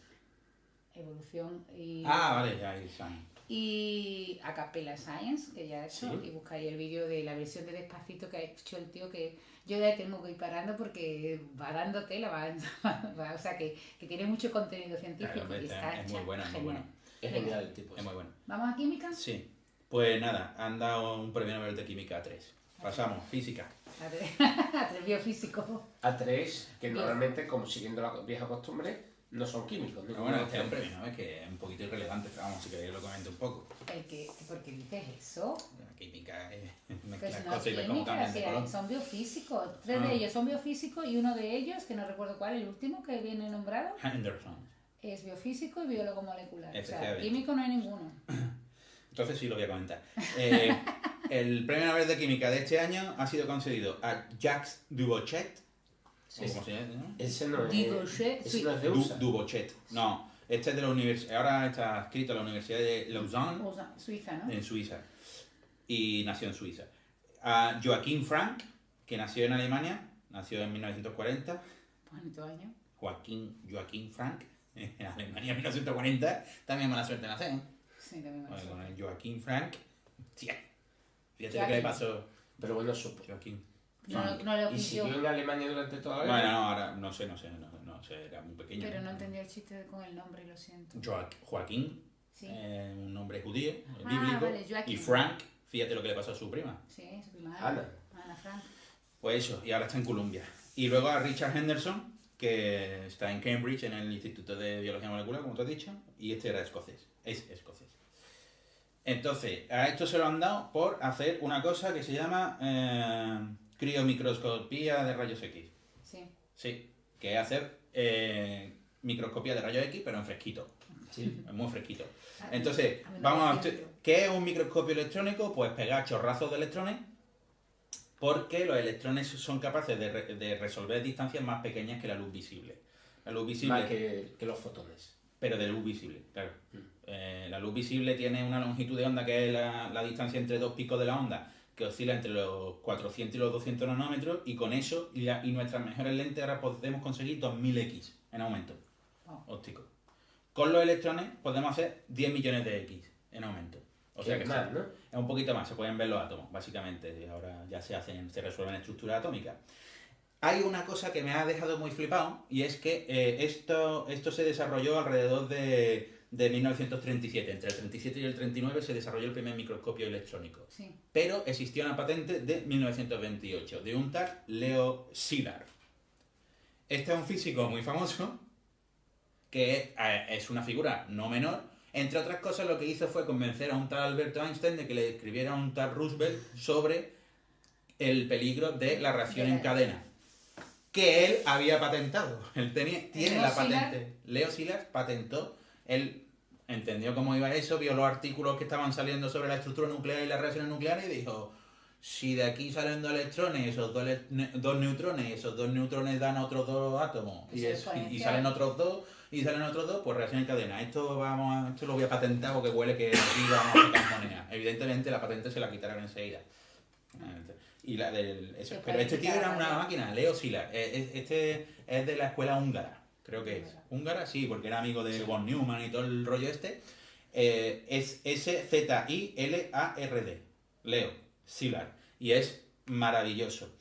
Evolución y... Ah, vale, ya ahí están. Y Acapella Science, que ya he hecho, Sí. y buscáis el vídeo de la versión de Despacito que ha hecho el tío, que yo ya tengo que ir parando porque va dando tela, o sea que tiene mucho contenido científico. Claro, hombre, y está es muy hecha bueno, es muy genial. bueno. Es genial el tipo. Es muy bueno. ¿Vamos a química? Sí. Pues nada, han dado un premio Nobel de Química a 3. Pasamos, física. A tres biofísicos. A3, que normalmente, como siguiendo la vieja costumbre, no son químicos. Pero bueno, este es un premio Nobel que es un poquito irrelevante, pero vamos, si queréis lo comento un poco. ¿Por qué dices eso? La química es mezclar Pues no cosas y ver cómo química, cambian de color. son biofísicos. Tres de ellos son biofísicos y uno de ellos, que no recuerdo cuál, el último que viene nombrado, Henderson. es biofísico y biólogo molecular. O sea, Efectivamente. químico no hay ninguno. Entonces sí lo voy a comentar. El premio Nobel de Química de este año ha sido concedido a Jacques Dubochet. Sí. ¿Cómo se llama? Ese no es, Dubochet, ese no es de USA. Dubochet. No, este es de la universidad. Ahora está adscrito a la Universidad de Lausanne, Suiza, ¿no? en Suiza. Y nació en Suiza. A Joachim Frank, que nació en Alemania, nació en 1940. Bonito año. Joachim Frank, en Alemania 1940. También mala suerte nacer, ¿eh? Sí, también me Bueno, con suena. el Joaquín Frank. Tía. Fíjate lo que le pasó. Pero bueno, supo. Joaquín. No lo ¿Y pilló. siguió en Alemania durante toda la Bueno, vida? no, ahora no sé, era muy pequeño. Pero no entendí el chiste con el nombre, lo siento. Joaquín, Sí. un nombre judío, Ah, bíblico. vale, Joaquín. Y Frank, fíjate lo que le pasó a su prima. Sí, su prima Ana. Ana Frank. Pues eso, y ahora está en Columbia. Y luego a Richard Henderson, que está en Cambridge, en el Instituto de Biología Molecular, como te he dicho, y este era escocés. Es escocés. Entonces, a esto se lo han dado por hacer una cosa que se llama criomicroscopía de rayos X. Sí. Sí, que es hacer microscopía de rayos X, pero en fresquito. Sí. Es muy fresquito. Entonces, A mí me vamos a parece ver, ¿qué es un microscopio electrónico? Pues pegar chorrazos de electrones, porque los electrones son capaces de resolver distancias más pequeñas que la luz visible. La luz visible, Más que los fotones. pero de luz visible, claro. La luz visible tiene una longitud de onda que es la distancia entre dos picos de la onda, que oscila entre los 400 y los 200 nanómetros, y con eso y nuestras mejores lentes ahora podemos conseguir 2000X en aumento óptico. Con los electrones podemos hacer 10 millones de X en aumento. O sea que más, ¿no? es un poquito más, se pueden ver los átomos, básicamente. Ahora ya se resuelven estructuras atómicas. Hay una cosa que me ha dejado muy flipado, y es que esto se desarrolló alrededor de 1937. Entre el 37 y el 39 se desarrolló el primer microscopio electrónico. Sí. Pero existía una patente de 1928, de un tal Leo Szilard. Este es un físico muy famoso, que es una figura no menor. Entre otras cosas, lo que hizo fue convencer a un tal Alberto Einstein de que le escribiera a un tal Roosevelt sobre el peligro de la reacción en cadena, que él había patentado. Él tiene la patente. Leo Szilard patentó, él entendió cómo iba eso, vio los artículos que estaban saliendo sobre la estructura nuclear y las reacciones nucleares y dijo: si de aquí salen dos electrones, esos dos neutrones, esos dos neutrones dan otros dos átomos y salen otros dos, pues reacción en cadena. Esto lo voy a patentar porque huele que aquí vamos a sacar moneda. Evidentemente la patente se la quitaron enseguida. Pero este tío era una máquina, Leo Szilard. Este es de la escuela húngara, creo que es. Húngara, sí, porque era amigo de von Neumann y todo el rollo este. Es Szilard, Leo Szilard. Y es maravilloso.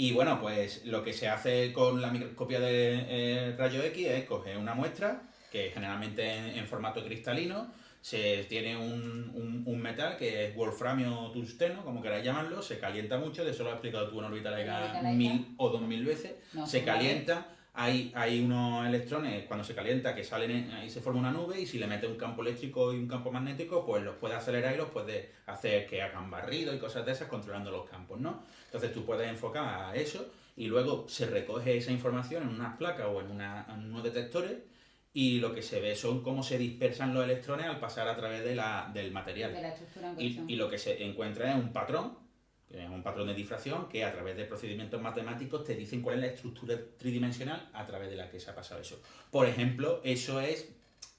Y bueno, pues lo que se hace con la microscopia de rayos X es coger una muestra, que generalmente en formato cristalino, se tiene un metal que es wolframio tungsteno, como queráis llamarlo, se calienta mucho, de eso lo has explicado tú en órbita laica 1000 o 2000 veces, se calienta, hay unos electrones cuando se calienta que salen, ahí se forma una nube, y si le metes un campo eléctrico y un campo magnético, pues los puede acelerar y los puede hacer que hagan barrido y cosas de esas controlando los campos, ¿no? Entonces tú puedes enfocar a eso y luego se recoge esa información en unas placas o en unos detectores, y lo que se ve son cómo se dispersan los electrones al pasar a través del material. De la estructura en cuestión. Y lo que se encuentra es un patrón de difracción que a través de procedimientos matemáticos te dicen cuál es la estructura tridimensional a través de la que se ha pasado eso. Por ejemplo, eso es...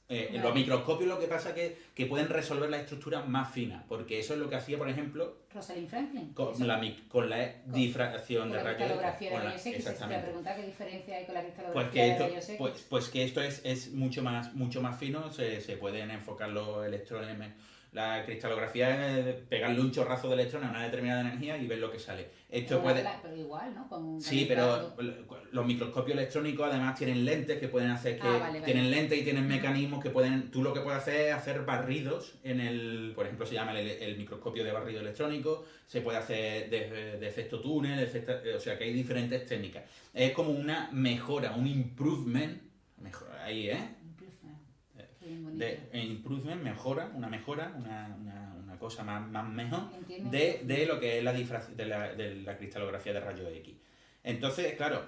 los microscopios lo que pasa es que pueden resolver la estructura más fina, porque eso es lo que hacía, por ejemplo, Rosalind Franklin. con la difracción de rayos X. Exactamente. Te pregunta qué diferencia hay con la Pues cristalografía de rayos X. Pues que esto es mucho más fino, se pueden enfocar los electrones. La cristalografía es pegarle un chorrazo de electrones a una determinada energía y ver lo que sale. Esto Pero igual, ¿no? Sí, pero los microscopios electrónicos además tienen lentes que pueden hacer que... Tienen lentes y tienen mecanismos que pueden... Tú lo que puedes hacer es hacer barridos por ejemplo, se llama el microscopio de barrido electrónico. electrónico, se puede hacer de efecto túnel, o sea que hay diferentes técnicas. Es como una mejora, un improvement, ahí, improvement, una cosa más mejor de lo que es de la cristalografía de rayos X. Entonces, claro,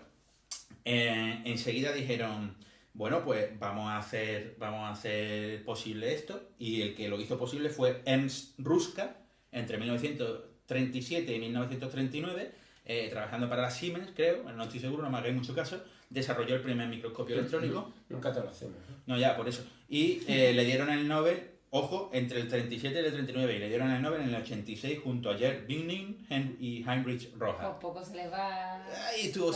enseguida dijeron, bueno, pues vamos a hacer posible esto, y el que lo hizo posible fue Ernst Ruska, entre 1937 y 1939, trabajando para la Siemens, creo, no estoy seguro, no me hagáis mucho caso, desarrolló el primer microscopio electrónico. Nunca te lo hacemos. No, ya, por eso. Y le dieron el Nobel, ojo, entre el 37 y el 39, y le dieron el Nobel en el 86 junto a Gerd Binning y Heinrich Roja. Por poco se le va... Ahí estuvo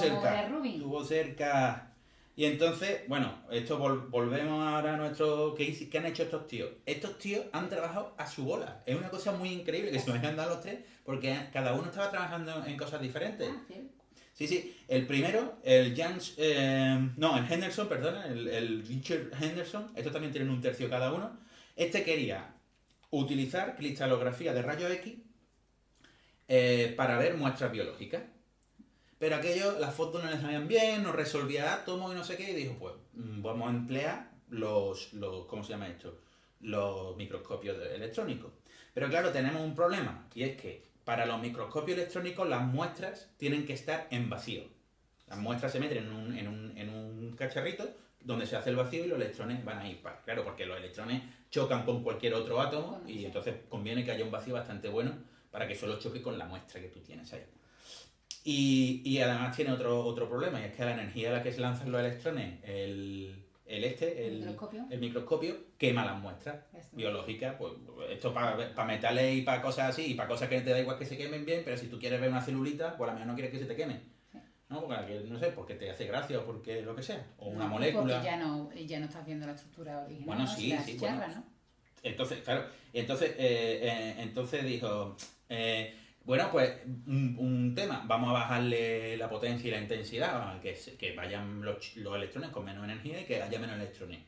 cerca. Y entonces, bueno, esto volvemos ahora a nuestro... ¿Qué han hecho estos tíos? Estos tíos han trabajado a su bola. Es una cosa muy increíble que se me han dado los tres, porque cada uno estaba trabajando en cosas diferentes. Sí. El primero, el Henderson, perdona, el Richard Henderson, estos también tienen un tercio cada uno. Este quería utilizar cristalografía de rayos X para ver muestras biológicas. Pero aquello, las fotos no le salían bien, no resolvía átomos y no sé qué, y dijo, pues vamos a emplear ¿cómo se llama esto? Los microscopios electrónicos. Pero claro, tenemos un problema, y es que para los microscopios electrónicos las muestras tienen que estar en vacío. Las muestras se meten en un cacharrito donde se hace el vacío y los electrones van a ir para. Claro, porque los electrones chocan con cualquier otro átomo y entonces conviene que haya un vacío bastante bueno para que solo choque con la muestra que tú tienes ahí. Y además tiene otro problema, y es que la energía a la que se lanzan los electrones, el microscopio, quema las muestras biológicas. Pues esto para metales y para cosas así, y para cosas que te da igual que se quemen bien, pero si tú quieres ver una celulita, pues a lo mejor no quieres que se te queme. ¿No? Porque, no sé, porque te hace gracia o porque lo que sea. O una molécula. Porque ya no estás viendo la estructura original. Bueno, sí, chicharra, bueno. ¿no? Entonces, claro, entonces dijo... bueno, pues un tema, vamos a bajarle la potencia y la intensidad, que vayan los electrones con menos energía y que haya menos electrones.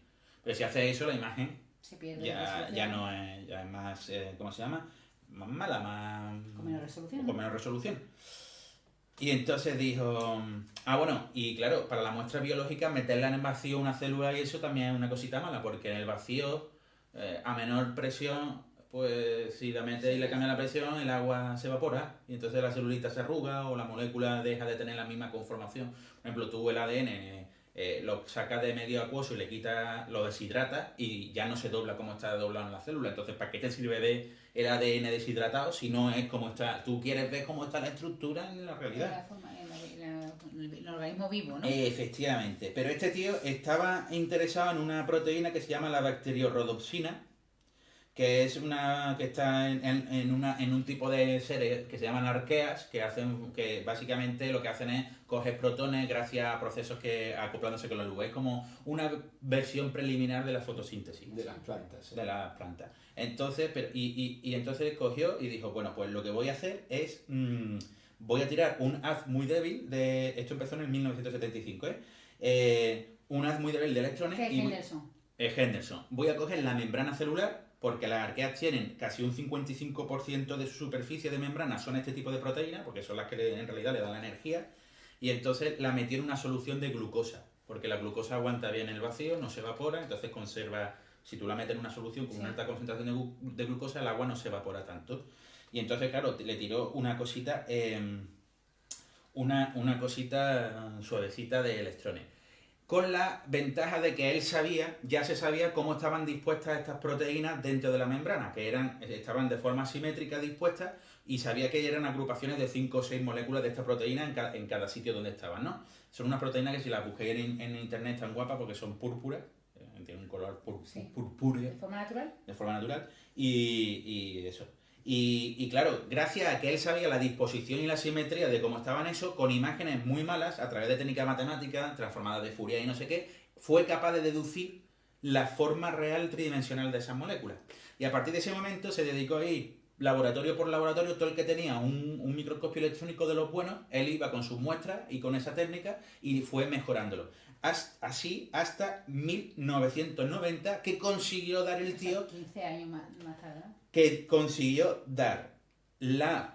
Pero si hace eso, la imagen se pierde, ya no es, ya es más, ¿cómo se llama? Más mala, con menos resolución. Con menos resolución. Y entonces dijo, bueno, y claro, para la muestra biológica, meterla en el vacío una célula y eso también es una cosita mala, porque en el vacío, a menor presión, pues si la metes y le cambias la presión, el agua se evapora y entonces la celulita se arruga o la molécula deja de tener la misma conformación. Por ejemplo, tú el ADN lo sacas de medio acuoso y le quitas, lo deshidratas y ya no se dobla como está doblado en la célula. Entonces, ¿para qué te sirve ver el ADN deshidratado si no es como está? Tú quieres ver cómo está la estructura en la realidad. El organismo vivo, ¿no? Efectivamente. Pero este tío estaba interesado en una proteína que se llama la bacteriorhodopsina, que es que está en un tipo de seres que se llaman arqueas, que básicamente lo que hacen es coger protones gracias a procesos que acoplándose con la luz. Es como una versión preliminar de la fotosíntesis. De las plantas. De las plantas. Entonces, entonces cogió y dijo, bueno, pues lo que voy a hacer es, voy a tirar un haz muy débil esto empezó en el 1975, un haz muy débil de electrones. ¿Qué es Henderson? Henderson. Voy a coger la membrana celular, porque las arqueas tienen casi un 55% de su superficie de membrana son este tipo de proteínas, porque son las que en realidad le dan la energía, y entonces la metí en una solución de glucosa, porque la glucosa aguanta bien el vacío, no se evapora, entonces conserva, si tú la metes en una solución con una alta concentración de glucosa, el agua no se evapora tanto. Y entonces, claro, le tiró una cosita suavecita de electrones. Con la ventaja de que él ya se sabía cómo estaban dispuestas estas proteínas dentro de la membrana, que estaban de forma simétrica dispuestas, y sabía que eran agrupaciones de 5 o 6 moléculas de esta proteína en cada sitio donde estaban, ¿no? Son unas proteínas que si las busquéis en internet están guapas porque son púrpuras, tienen un color purpúreo. ¿De forma natural? De forma natural, y eso. Y claro, gracias a que él sabía la disposición y la simetría de cómo estaban eso, con imágenes muy malas, a través de técnicas matemáticas, transformadas de Fourier y no sé qué, fue capaz de deducir la forma real tridimensional de esas moléculas. Y a partir de ese momento se dedicó a ir laboratorio por laboratorio, todo el que tenía un microscopio electrónico de los buenos, él iba con sus muestras y con esa técnica y fue mejorándolo. Así hasta 1990, que consiguió dar el tío... 15 años más tarde, ¿no? Que consiguió dar la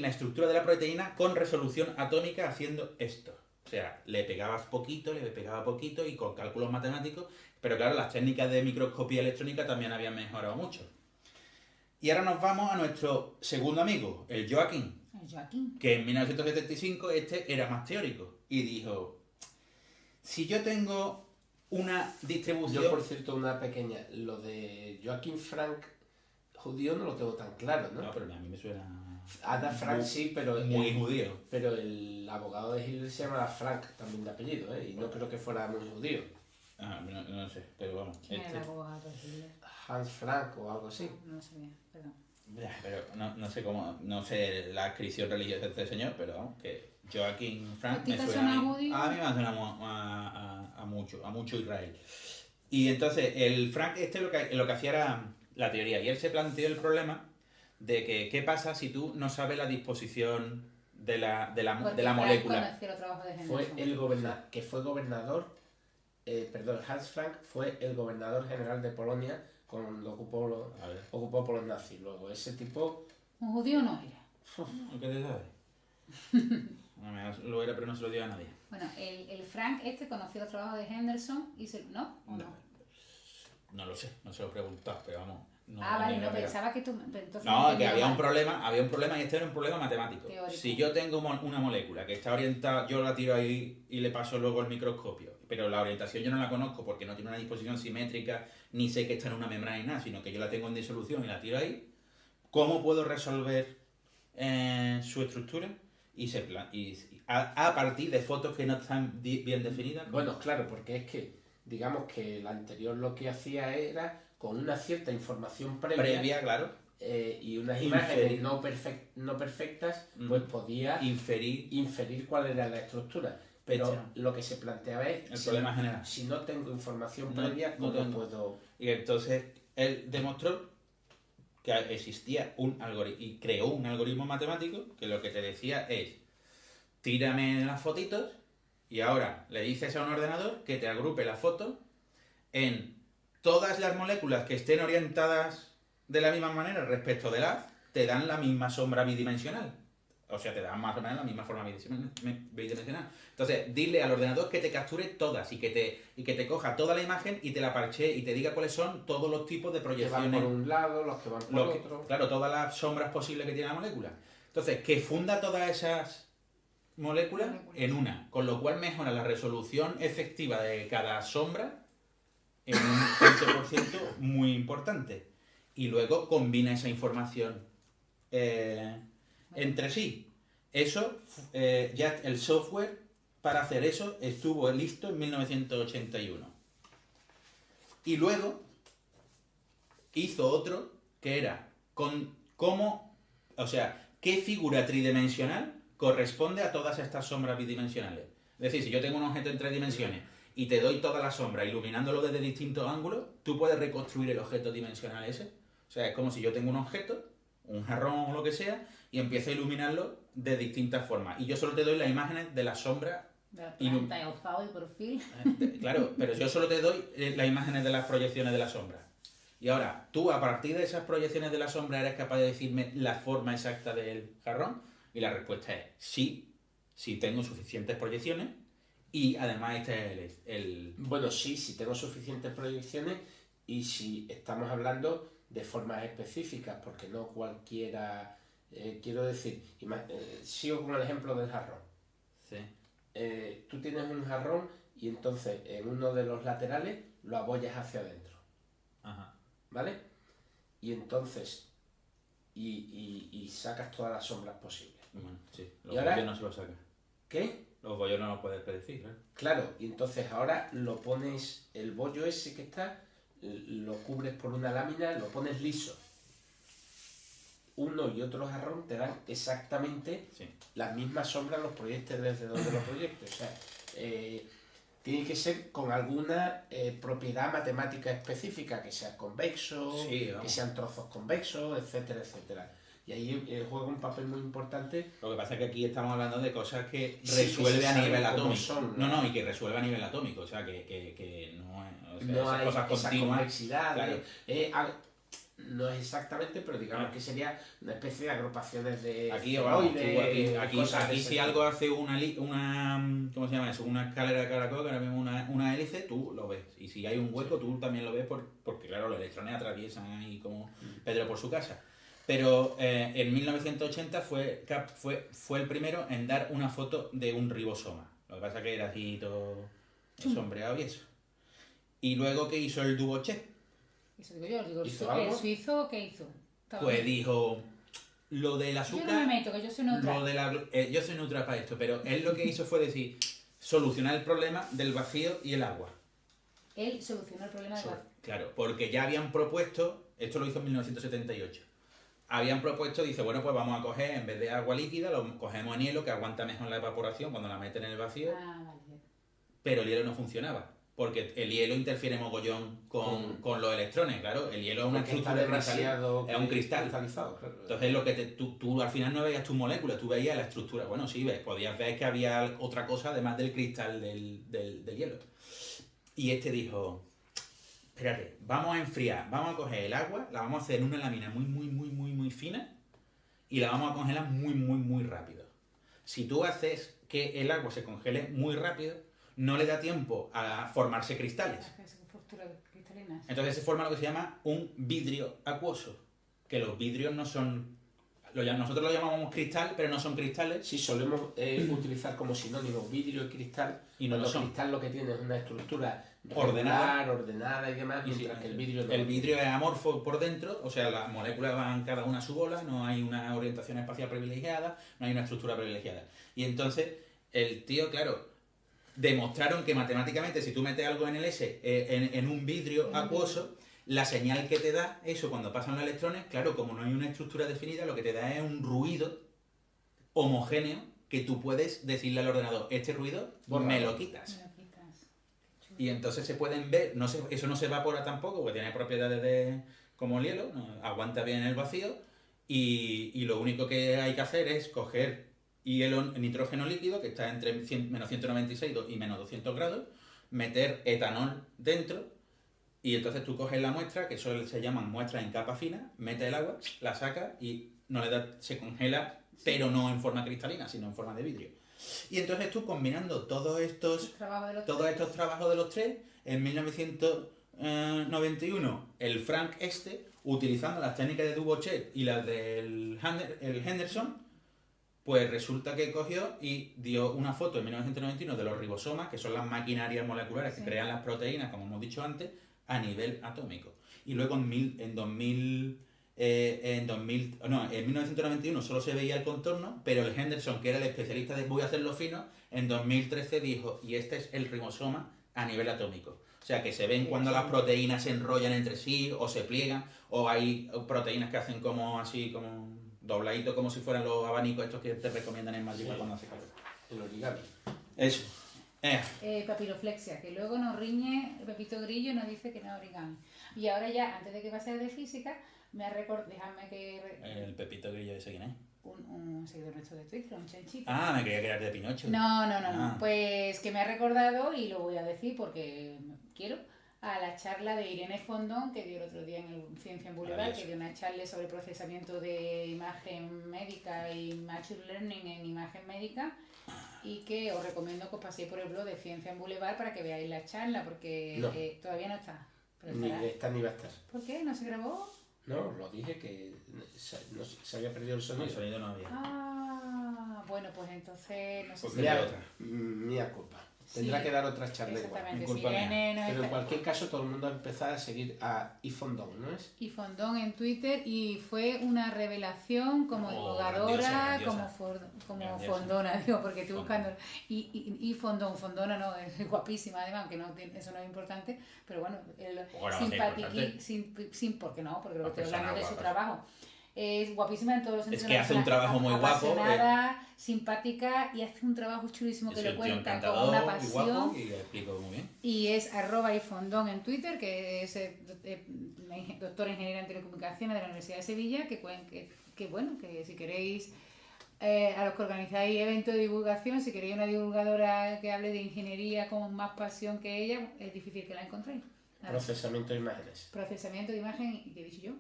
estructura de la proteína con resolución atómica haciendo esto. O sea, le pegaba poquito y con cálculos matemáticos, pero claro, las técnicas de microscopía electrónica también habían mejorado mucho. Y ahora nos vamos a nuestro segundo amigo, el Joaquín. Que en 1975 era más teórico y dijo, si yo tengo una distribución... Yo, por cierto, una pequeña, lo de Joaquín Frank judío no lo tengo tan claro, ¿no? No, pero a mí me suena... Ana Frank sí, pero... Muy judío. Pero el abogado de Hitler se llama Frank, también de apellido, ¿eh? Y no creo que fuera muy judío. No sé, pero vamos. ¿Quién era el abogado de Hitler? Hans Frank o algo así. No sé bien, perdón. Pero no sé la adscripción religiosa de este señor, pero vamos, que Joaquín Frank me suena a mí me suena a mucho Israel. Y entonces el Frank lo que hacía era la teoría, y él se planteó el problema de que qué pasa si tú no sabes la disposición de la molécula. Hans Frank fue el gobernador general de Polonia cuando ocupó por los nazis. Luego, ese tipo... Un judío no era. ¿Qué te sabes? Lo era, pero no se lo dio a nadie. Bueno, el Frank conoció los trabajos de Henderson y ¿no? ¿O no? No lo sé, no se lo he preguntado, pero vamos. Pensaba que tú... Entonces no, que había un problema y este era un problema matemático. Teórico. Si yo tengo una molécula que está orientada, yo la tiro ahí y le paso luego el microscopio, pero la orientación yo no la conozco porque no tiene una disposición simétrica, ni sé que está en una membrana ni nada, sino que yo la tengo en disolución y la tiro ahí, ¿cómo puedo resolver su estructura? A partir de fotos que no están bien definidas. Bueno, claro, porque es que, digamos que el anterior lo que hacía era, con una cierta información previa claro. Y unas imágenes no perfectas, pues podía inferir cuál era la estructura. Pero lo que se planteaba es el problema general. Si no tengo información previa, ¿cómo puedo...? Y entonces él demostró que existía un algoritmo y creó un algoritmo matemático que lo que te decía es: tírame las fotitos y ahora le dices a un ordenador que te agrupe las fotos en todas las moléculas que estén orientadas de la misma manera respecto del haz, te dan la misma sombra bidimensional. O sea, te dan más o menos la misma forma bidimensional. Entonces, dile al ordenador que te capture todas y que te coja toda la imagen y te la parche y te diga cuáles son todos los tipos de proyecciones. Que van por un lado, los que van por otro. Claro, todas las sombras posibles que tiene la molécula. Entonces, que funda todas esas moléculas en una, con lo cual mejora la resolución efectiva de cada sombra en un 20% muy importante. Y luego combina esa información entre sí. Eso, ya el software para hacer eso estuvo listo en 1981. Y luego hizo otro que era qué figura tridimensional corresponde a todas estas sombras bidimensionales. Es decir, si yo tengo un objeto en 3 dimensiones y te doy toda la sombra iluminándolo desde distintos ángulos, tú puedes reconstruir el objeto dimensional ese. O sea, es como si yo tengo un objeto, un jarrón o lo que sea, y empiezo a iluminarlo de distintas formas. Y yo solo te doy las imágenes de la sombra. De la planta, alzado y perfil. Claro, pero yo solo te doy las imágenes de las proyecciones de la sombra. Y ahora, tú a partir de esas proyecciones de la sombra eres capaz de decirme la forma exacta del jarrón. Y la respuesta es sí, si tengo suficientes proyecciones. Y además este es el... Bueno, sí, si tengo suficientes proyecciones y si estamos hablando de formas específicas, porque no cualquiera... quiero decir, sigo con el ejemplo del jarrón. Sí. Tú tienes un jarrón y entonces en uno de los laterales lo apoyas hacia adentro. Ajá. ¿Vale? Y entonces... Y sacas todas las sombras posibles. Bueno, sí. Los bollos no se los sacas. ¿Qué? Los bollos no los puedes predecir, ¿eh? Claro, y entonces ahora lo pones, el bollo ese que está, lo cubres por una lámina, lo pones liso. Uno y otro jarrón te dan exactamente las mismas sombras, los proyectes desde donde los proyectes. O sea, tiene que ser con alguna propiedad matemática específica, que sea convexo, que sean trozos convexos, etcétera, etcétera. Y ahí juega un papel muy importante. Lo que pasa es que aquí estamos hablando de cosas que resuelve a nivel atómico. Y que resuelve a nivel atómico. O sea, que no es... no hay cosas esa continuas. complejidad. Claro. no es exactamente, pero digamos que sería una especie de agrupaciones de Aquí, asteroides, aquí si algo hace una ¿cómo se llama eso? Una escalera de caracol, que ahora mismo una hélice, tú lo ves. Y si hay un hueco, tú también lo ves porque, claro, los electrones atraviesan ahí como Pedro por su casa. Pero en 1980 fue el primero en dar una foto de un ribosoma. Lo que pasa que era así todo sombreado y eso. Y luego, ¿qué hizo el Dubochet? Eso digo yo, digo, ¿Hizo ¿el algo? suizo qué hizo? Pues dijo, lo del azúcar... Yo no me meto, que yo soy neutral. Yo soy neutral para esto, pero él lo que hizo fue decir, solucionar el problema del vacío y el agua. Él solucionó el problema del vacío. Claro, porque ya habían propuesto, esto lo hizo en 1978, habían propuesto, dice, bueno, pues vamos a coger, en vez de agua líquida, lo cogemos en hielo, que aguanta mejor la evaporación cuando la meten en el vacío, Vale. pero el hielo no funcionaba. Porque el hielo interfiere mogollón con los electrones, claro. El hielo es una estructura cristalina, es un cristal. Cristalizado, claro. Entonces lo que tú al final no veías tus moléculas, tú veías la estructura. Bueno, sí, podías ver que había otra cosa además del cristal del hielo. Y este dijo, espérate, vamos a enfriar, vamos a coger el agua, la vamos a hacer en una lámina muy fina y la vamos a congelar muy rápido. Si tú haces que el agua se congele muy rápido, no le da tiempo a formarse cristales. Entonces se forma lo que se llama un vidrio acuoso, que los vidrios no son... Nosotros lo llamamos cristal, pero no son cristales. Sí, solemos utilizar como sinónimo vidrio y cristal, y no lo son. Cristal lo que tiene es una estructura ordenada y demás, mientras que el vidrio no. El vidrio es amorfo por dentro, o sea, las moléculas van cada una a su bola, no hay una orientación espacial privilegiada, no hay una estructura privilegiada. Y entonces el tío, claro, demostraron que matemáticamente si tú metes algo en el S, en un vidrio acuoso, la señal que te da eso cuando pasan los electrones, claro, como no hay una estructura definida, lo que te da es un ruido homogéneo que tú puedes decirle al ordenador, este ruido me lo quitas. Y entonces se pueden ver, eso no se evapora tampoco, porque tiene propiedades como el hielo, aguanta bien el vacío, y lo único que hay que hacer es coger nitrógeno líquido, que está entre menos 196 y menos 200 grados, meter etanol dentro, y entonces tú coges la muestra, que eso se llaman muestras en capa fina, metes el agua, la sacas y se congela, pero no en forma cristalina, sino en forma de vidrio. Y entonces tú combinando todos estos trabajos de los tres, en 1991, el Frank utilizando las técnicas de Dubochet y las del Henderson, pues resulta que cogió y dio una foto en 1991 de los ribosomas, que son las maquinarias moleculares que crean las proteínas, como hemos dicho antes, a nivel atómico. Y luego en 1991 solo se veía el contorno, pero el Henderson, que era el especialista de voy a hacerlo fino, en 2013 dijo, y este es el ribosoma a nivel atómico. O sea, que se ven cuando las proteínas se enrollan entre sí, o se pliegan, o hay proteínas que hacen como así, como dobladito, como si fueran los abanicos estos que te recomiendan en Madrid cuando hace calor. El origami. Eso. Papiroflexia, que luego nos riñe el Pepito Grillo y nos dice que no es origami. Y ahora ya, antes de que pase de física, me ha recordado, déjame que... ¿El Pepito Grillo ese quién es? Un seguidor nuestro de Twitter, un chanchito. Ah, me creía que era de Pinocho. No. Pues que me ha recordado, y lo voy a decir porque quiero, a la charla de Irene Fondón que dio el otro día en el Ciencia en Boulevard, que dio una charla sobre procesamiento de imagen médica y Machine Learning en imagen médica, y que os recomiendo que os paséis por el blog de Ciencia en Boulevard para que veáis la charla, porque todavía no está. Pero ni está ni va a estar. ¿Por qué? ¿No se grabó? No, lo dije que se había perdido el sonido. El sonido no había. Bueno, pues entonces no sé Pues si... mía culpa. Tendrá que dar otra charla igual. Pero en cualquier caso todo el mundo ha empezado a seguir a Ifondón, ¿no es? Ifondón en Twitter, y fue una revelación como divulgadora, como fondona, digo, porque estoy buscando... Y Fondona no, es guapísima además, aunque eso no es importante, pero bueno, ¿por qué no? Porque lo que estoy hablando de su trabajo. Es guapísima en todos los sentidos. Es que hace un trabajo muy guapo. Simpática, y hace un trabajo chulísimo que lo cuenta con una y pasión. guapo, y lo explico muy bien. Y es @ifondón en Twitter, que es doctor en Ingeniería en Telecomunicaciones de la Universidad de Sevilla, que bueno, que si queréis, a los que organizáis eventos de divulgación, si queréis una divulgadora que hable de ingeniería con más pasión que ella, es difícil que la encontréis. Procesamiento de imágenes. Procesamiento de imagen, ¿y qué he dicho yo?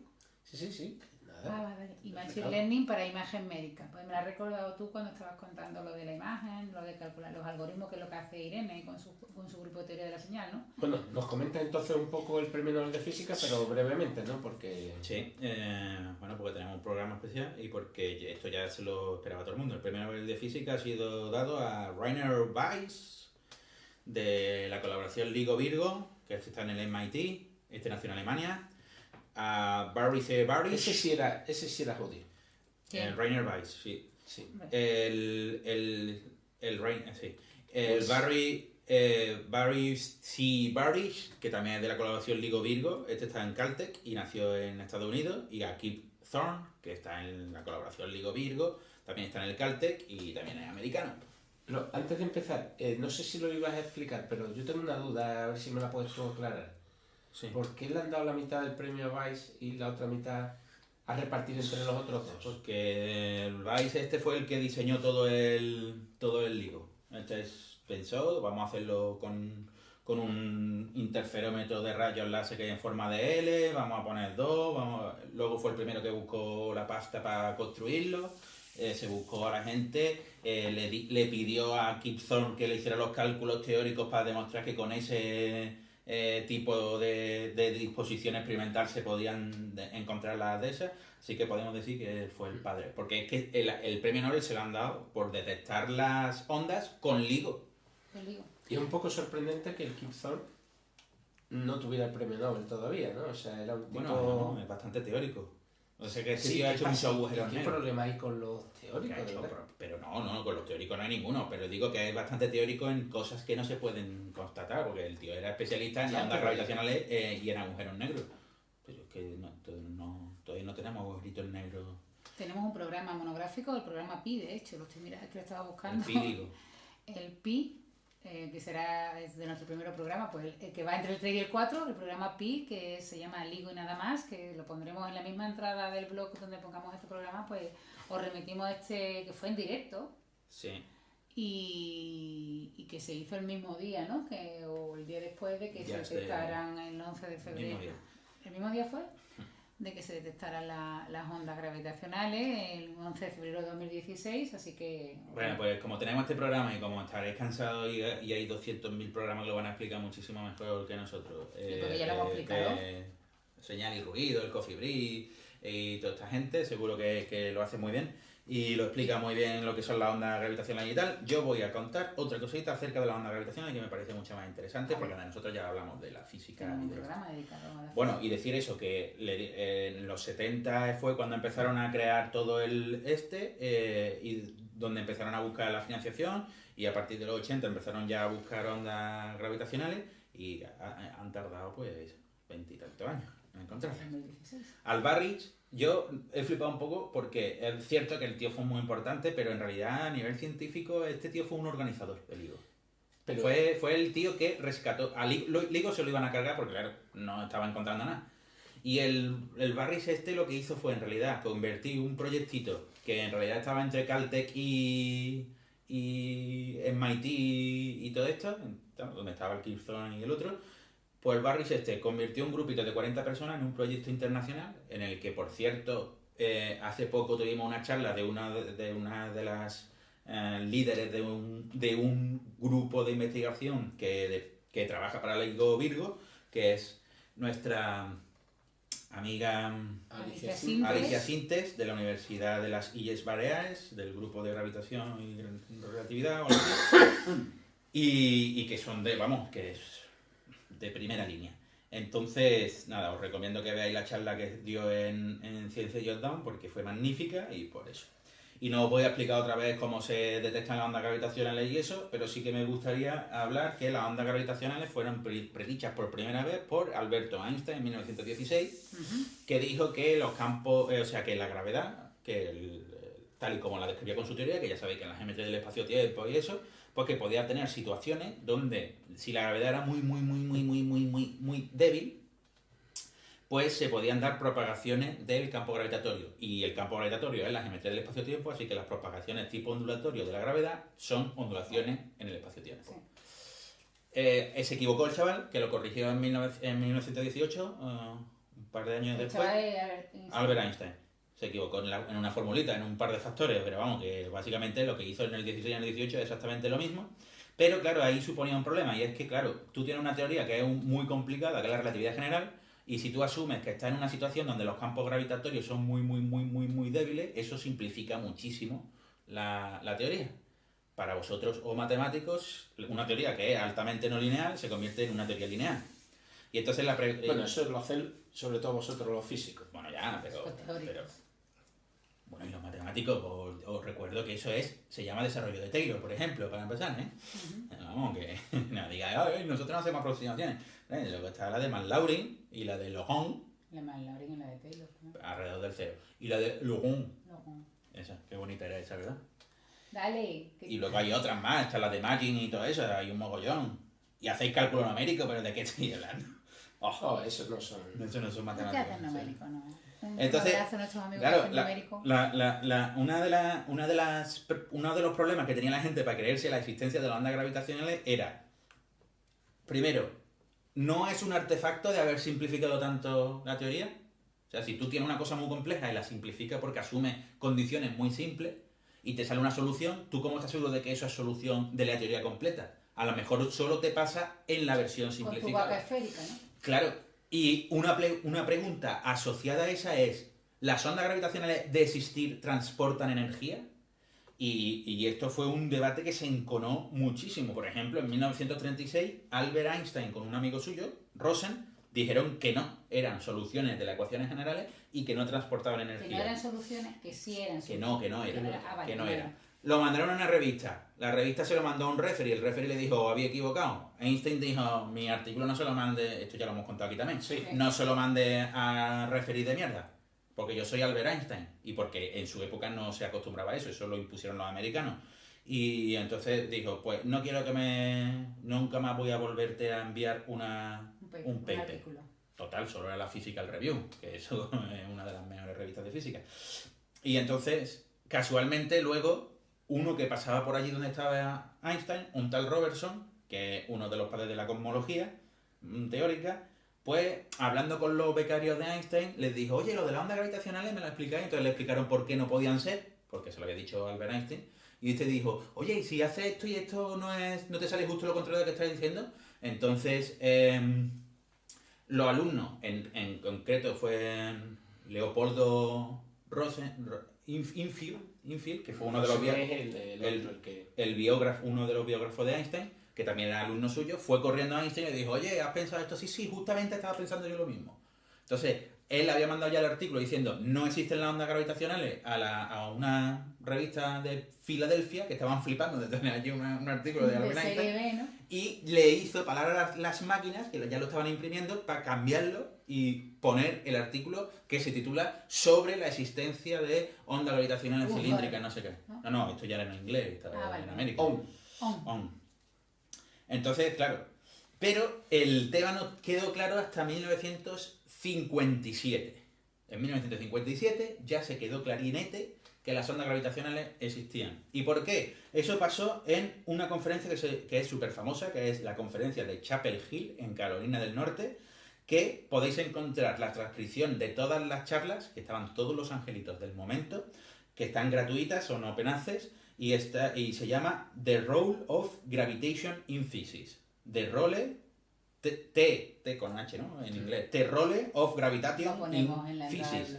Sí, nada. Vale. Y Machine Learning para imagen médica. Pues me lo has recordado tú cuando estabas contando lo de la imagen, lo de calcular los algoritmos, que es lo que hace Irene con su grupo de teoría de la señal, ¿no? Bueno, nos comenta entonces un poco el Premio Nobel de Física, pero brevemente, ¿no? Porque... Sí, bueno, porque tenemos un programa especial y porque esto ya se lo esperaba todo el mundo. El Premio Nobel de Física ha sido dado a Rainer Weiss de la colaboración LIGO-Virgo, que está en el MIT, este nació en Alemania, a Barry C. Barish. Ese sí era judío. Rainer Weiss, sí. Sí. El Barry C. Barish, que también es de la colaboración LIGO-Virgo, este está en Caltech y nació en Estados Unidos, y a Kip Thorne, que está en la colaboración LIGO-Virgo, también está en el Caltech y también es americano. Pero antes de empezar, no sé si lo ibas a explicar, pero yo tengo una duda, a ver si me la puedes tú aclarar. Sí. ¿Por qué le han dado la mitad del premio a Weiss y la otra mitad a repartir entre los otros dos? Porque el Weiss este fue el que diseñó todo el LIGO. Entonces pensó, vamos a hacerlo con un interferómetro de rayos láser que hay en forma de L, vamos a poner dos, luego fue el primero que buscó la pasta para construirlo. Se buscó a la gente, le pidió a Kip Thorne que le hiciera los cálculos teóricos para demostrar que con ese tipo de disposición experimental se podían encontrar las de esas, así que podemos decir que fue el padre, porque es que el premio Nobel se lo han dado por detectar las ondas con LIGO. Y es un poco sorprendente que el Kip Thorne no tuviera el premio Nobel todavía, ¿no? O sea, era un tipo... Bueno, no, es bastante teórico. O sea que sí, ha hecho muchos agujeros ¿Qué negros. problema hay con los teóricos? Pero no, con los teóricos no hay ninguno. Pero digo que es bastante teórico en cosas que no se pueden constatar, porque el tío era especialista en ondas gravitacionales y en agujeros negros. Pero es que todavía no tenemos agujeritos negros. Tenemos un programa monográfico, el programa Pi, de hecho, lo estoy mirando, es que lo estaba buscando. El Pi, digo. El Pi, que será de nuestro primer programa, pues el que va entre el 3 y el 4, el programa Pi, que se llama LIGO y nada más, que lo pondremos en la misma entrada del blog donde pongamos este programa, pues os remitimos que fue en directo. Sí. Y que se hizo el mismo día, ¿no? O el día después de que se detectaran el 11 de febrero. ¿El mismo día fue? De que se detectaran las ondas gravitacionales el 11 de febrero de 2016, así que... Bueno, pues como tenemos este programa y como estaréis cansados y hay 200.000 programas que lo van a explicar muchísimo mejor que nosotros. Porque ya lo hemos explicado. Señal y ruido, el Coffee Break y toda esta gente, seguro que lo hace muy bien y lo explica muy bien lo que son las ondas gravitacionales y tal. Yo voy a contar otra cosita acerca de las ondas gravitacionales que me parece mucho más interesante, porque nosotros ya hablamos de la física. Un programa dedicado a la física. Bueno, y decir eso, que en los 70 fue cuando empezaron a crear todo y donde empezaron a buscar la financiación, y a partir de los 80 empezaron ya a buscar ondas gravitacionales y han tardado pues 20 y tantos años en encontrarlas. Al Barish yo he flipado un poco porque es cierto que el tío fue muy importante, pero en realidad a nivel científico este tío fue un organizador del LIGO. Pero fue el tío que rescató a LIGO. Se lo iban a cargar porque claro, no estaba encontrando nada. Y el Barish lo que hizo fue en realidad convertir un proyectito que en realidad estaba entre Caltech y MIT y todo esto, donde estaba el Kip Thorne y el otro. Pues el Barish convirtió un grupito de 40 personas en un proyecto internacional en el que, por cierto, hace poco tuvimos una charla de una de las líderes de un grupo de investigación que trabaja para LIGO Virgo, que es nuestra amiga Alicia Sintes, de la Universidad de las Illes Baleares, del grupo de gravitación y relatividad, y que son que es de primera línea. Entonces, nada, os recomiendo que veáis la charla que dio en Ciencia Jordan porque fue magnífica y por eso. Y no os voy a explicar otra vez cómo se detectan las ondas gravitacionales y eso, pero sí que me gustaría hablar que las ondas gravitacionales fueron predichas por primera vez por Alberto Einstein en 1916, que dijo que los campos, que la gravedad, tal y como la describía con su teoría, que ya sabéis que en la geometría del espacio-tiempo y eso, pues que podía tener situaciones donde si la gravedad era muy débil, pues se podían dar propagaciones del campo gravitatorio. Y el campo gravitatorio es la geometría del espacio-tiempo, así que las propagaciones tipo ondulatorio de la gravedad son ondulaciones en el espacio-tiempo. Se equivocó el chaval, que lo corrigió en 1918, un par de años El después, chaval es Albert Einstein. Se equivocó en una formulita, en un par de factores, pero vamos, que básicamente lo que hizo en el 16 y en el 18 es exactamente lo mismo. Pero claro, ahí suponía un problema, y es que, claro, tú tienes una teoría que es muy complicada, que es la relatividad general, y si tú asumes que estás en una situación donde los campos gravitatorios son muy débiles, eso simplifica muchísimo la teoría. Para vosotros o matemáticos, una teoría que es altamente no lineal se convierte en una teoría lineal. Y entonces Bueno, eso lo hacen sobre todo vosotros los físicos. Bueno, ya, pero teóricos. bueno, y los matemáticos, os recuerdo que eso se llama desarrollo de Taylor, por ejemplo, para empezar, ¿eh? Vamos, que no digáis, "Ay, nosotros no hacemos aproximaciones". Luego está la de Maclaurin y la de Logon, La Maclaurin y la de Taylor. ¿No? alrededor del cero. Y la de Logon, Luego, esa, qué bonita era esa, ¿verdad? dale. Y luego hay otras más, está la de Magin y todo eso, hay un mogollón. Y hacéis cálculo numérico, pero ¿de qué estoy hablando? Ojo, Oh, esos no son... eso no son ¿Qué matemáticas. hacen numérico? No. Entonces, Un abrazo a nuestros amigos claro, que hacen numérico. uno de los problemas que tenía la gente para creerse la existencia de las ondas gravitacionales era, primero, no es un artefacto de haber simplificado tanto la teoría. O sea, si tú tienes una cosa muy compleja y la simplificas porque asume condiciones muy simples y te sale una solución, ¿tú cómo estás seguro de que eso es solución de la teoría completa? A lo mejor solo te pasa en la versión Con tu simplificada. vaca esférica, ¿no? Claro, y una pregunta asociada a esa es, ¿las ondas gravitacionales de existir transportan energía? Y esto fue un debate que se enconó muchísimo. Por ejemplo, en 1936, Albert Einstein con un amigo suyo, Rosen, dijeron que no, eran soluciones de las ecuaciones generales y que no transportaban energía. Que no eran soluciones, que sí eran Que soluciones. no era. Ah, vale, Que no vale. era. Lo mandaron a una revista. La revista se lo mandó a un referee. El referee le dijo, había equivocado. Einstein dijo, mi artículo no se lo mande, esto ya lo hemos contado aquí también, Sí. no se lo mande a referee de mierda. Porque yo soy Albert Einstein. Y porque en su época no se acostumbraba a eso. Eso lo impusieron los americanos. Y entonces dijo, pues no quiero nunca más voy a volverte a enviar un Un paper. artículo. Total, solo era la Physical Review, que eso es una de las mejores revistas de física. Y entonces, casualmente, luego, uno que pasaba por allí donde estaba Einstein, un tal Robertson, que es uno de los padres de la cosmología teórica, pues, hablando con los becarios de Einstein, les dijo, oye, lo de las ondas gravitacionales me lo explicáis. Entonces le explicaron por qué no podían ser, porque se lo había dicho Albert Einstein. Y este dijo, oye, ¿y si haces esto y esto no te sale justo lo contrario de lo que estás diciendo? Entonces, los alumnos, en concreto fue Leopoldo Infield, que fue uno de los biógrafos, uno de los biógrafos de Einstein, que también era alumno suyo, fue corriendo a Einstein y le dijo, oye, ¿has pensado esto? Sí, justamente estaba pensando yo lo mismo. Entonces, él había mandado ya el artículo diciendo, no existen las ondas gravitacionales a una revista de Filadelfia, que estaban flipando de tener allí un artículo de Albert Einstein. serie B, ¿no? Y le hizo parar a las máquinas, que ya lo estaban imprimiendo, para cambiarlo y poner el artículo que se titula Sobre la existencia de ondas gravitacionales cilíndricas, no sé qué. No, esto ya era en inglés, estaba en América. On. Entonces, claro. Pero el tema no quedó claro hasta 1957. En 1957 ya se quedó clarinete que las ondas gravitacionales existían. ¿Y por qué? Eso pasó en una conferencia que es súper famosa, que es la conferencia de Chapel Hill, en Carolina del Norte, que podéis encontrar la transcripción de todas las charlas, que estaban todos los angelitos del momento, que están gratuitas, son open access, y se llama The Role of Gravitation in Physics. The Role, T con H, ¿no? En inglés. The Role of Gravitation in Physics.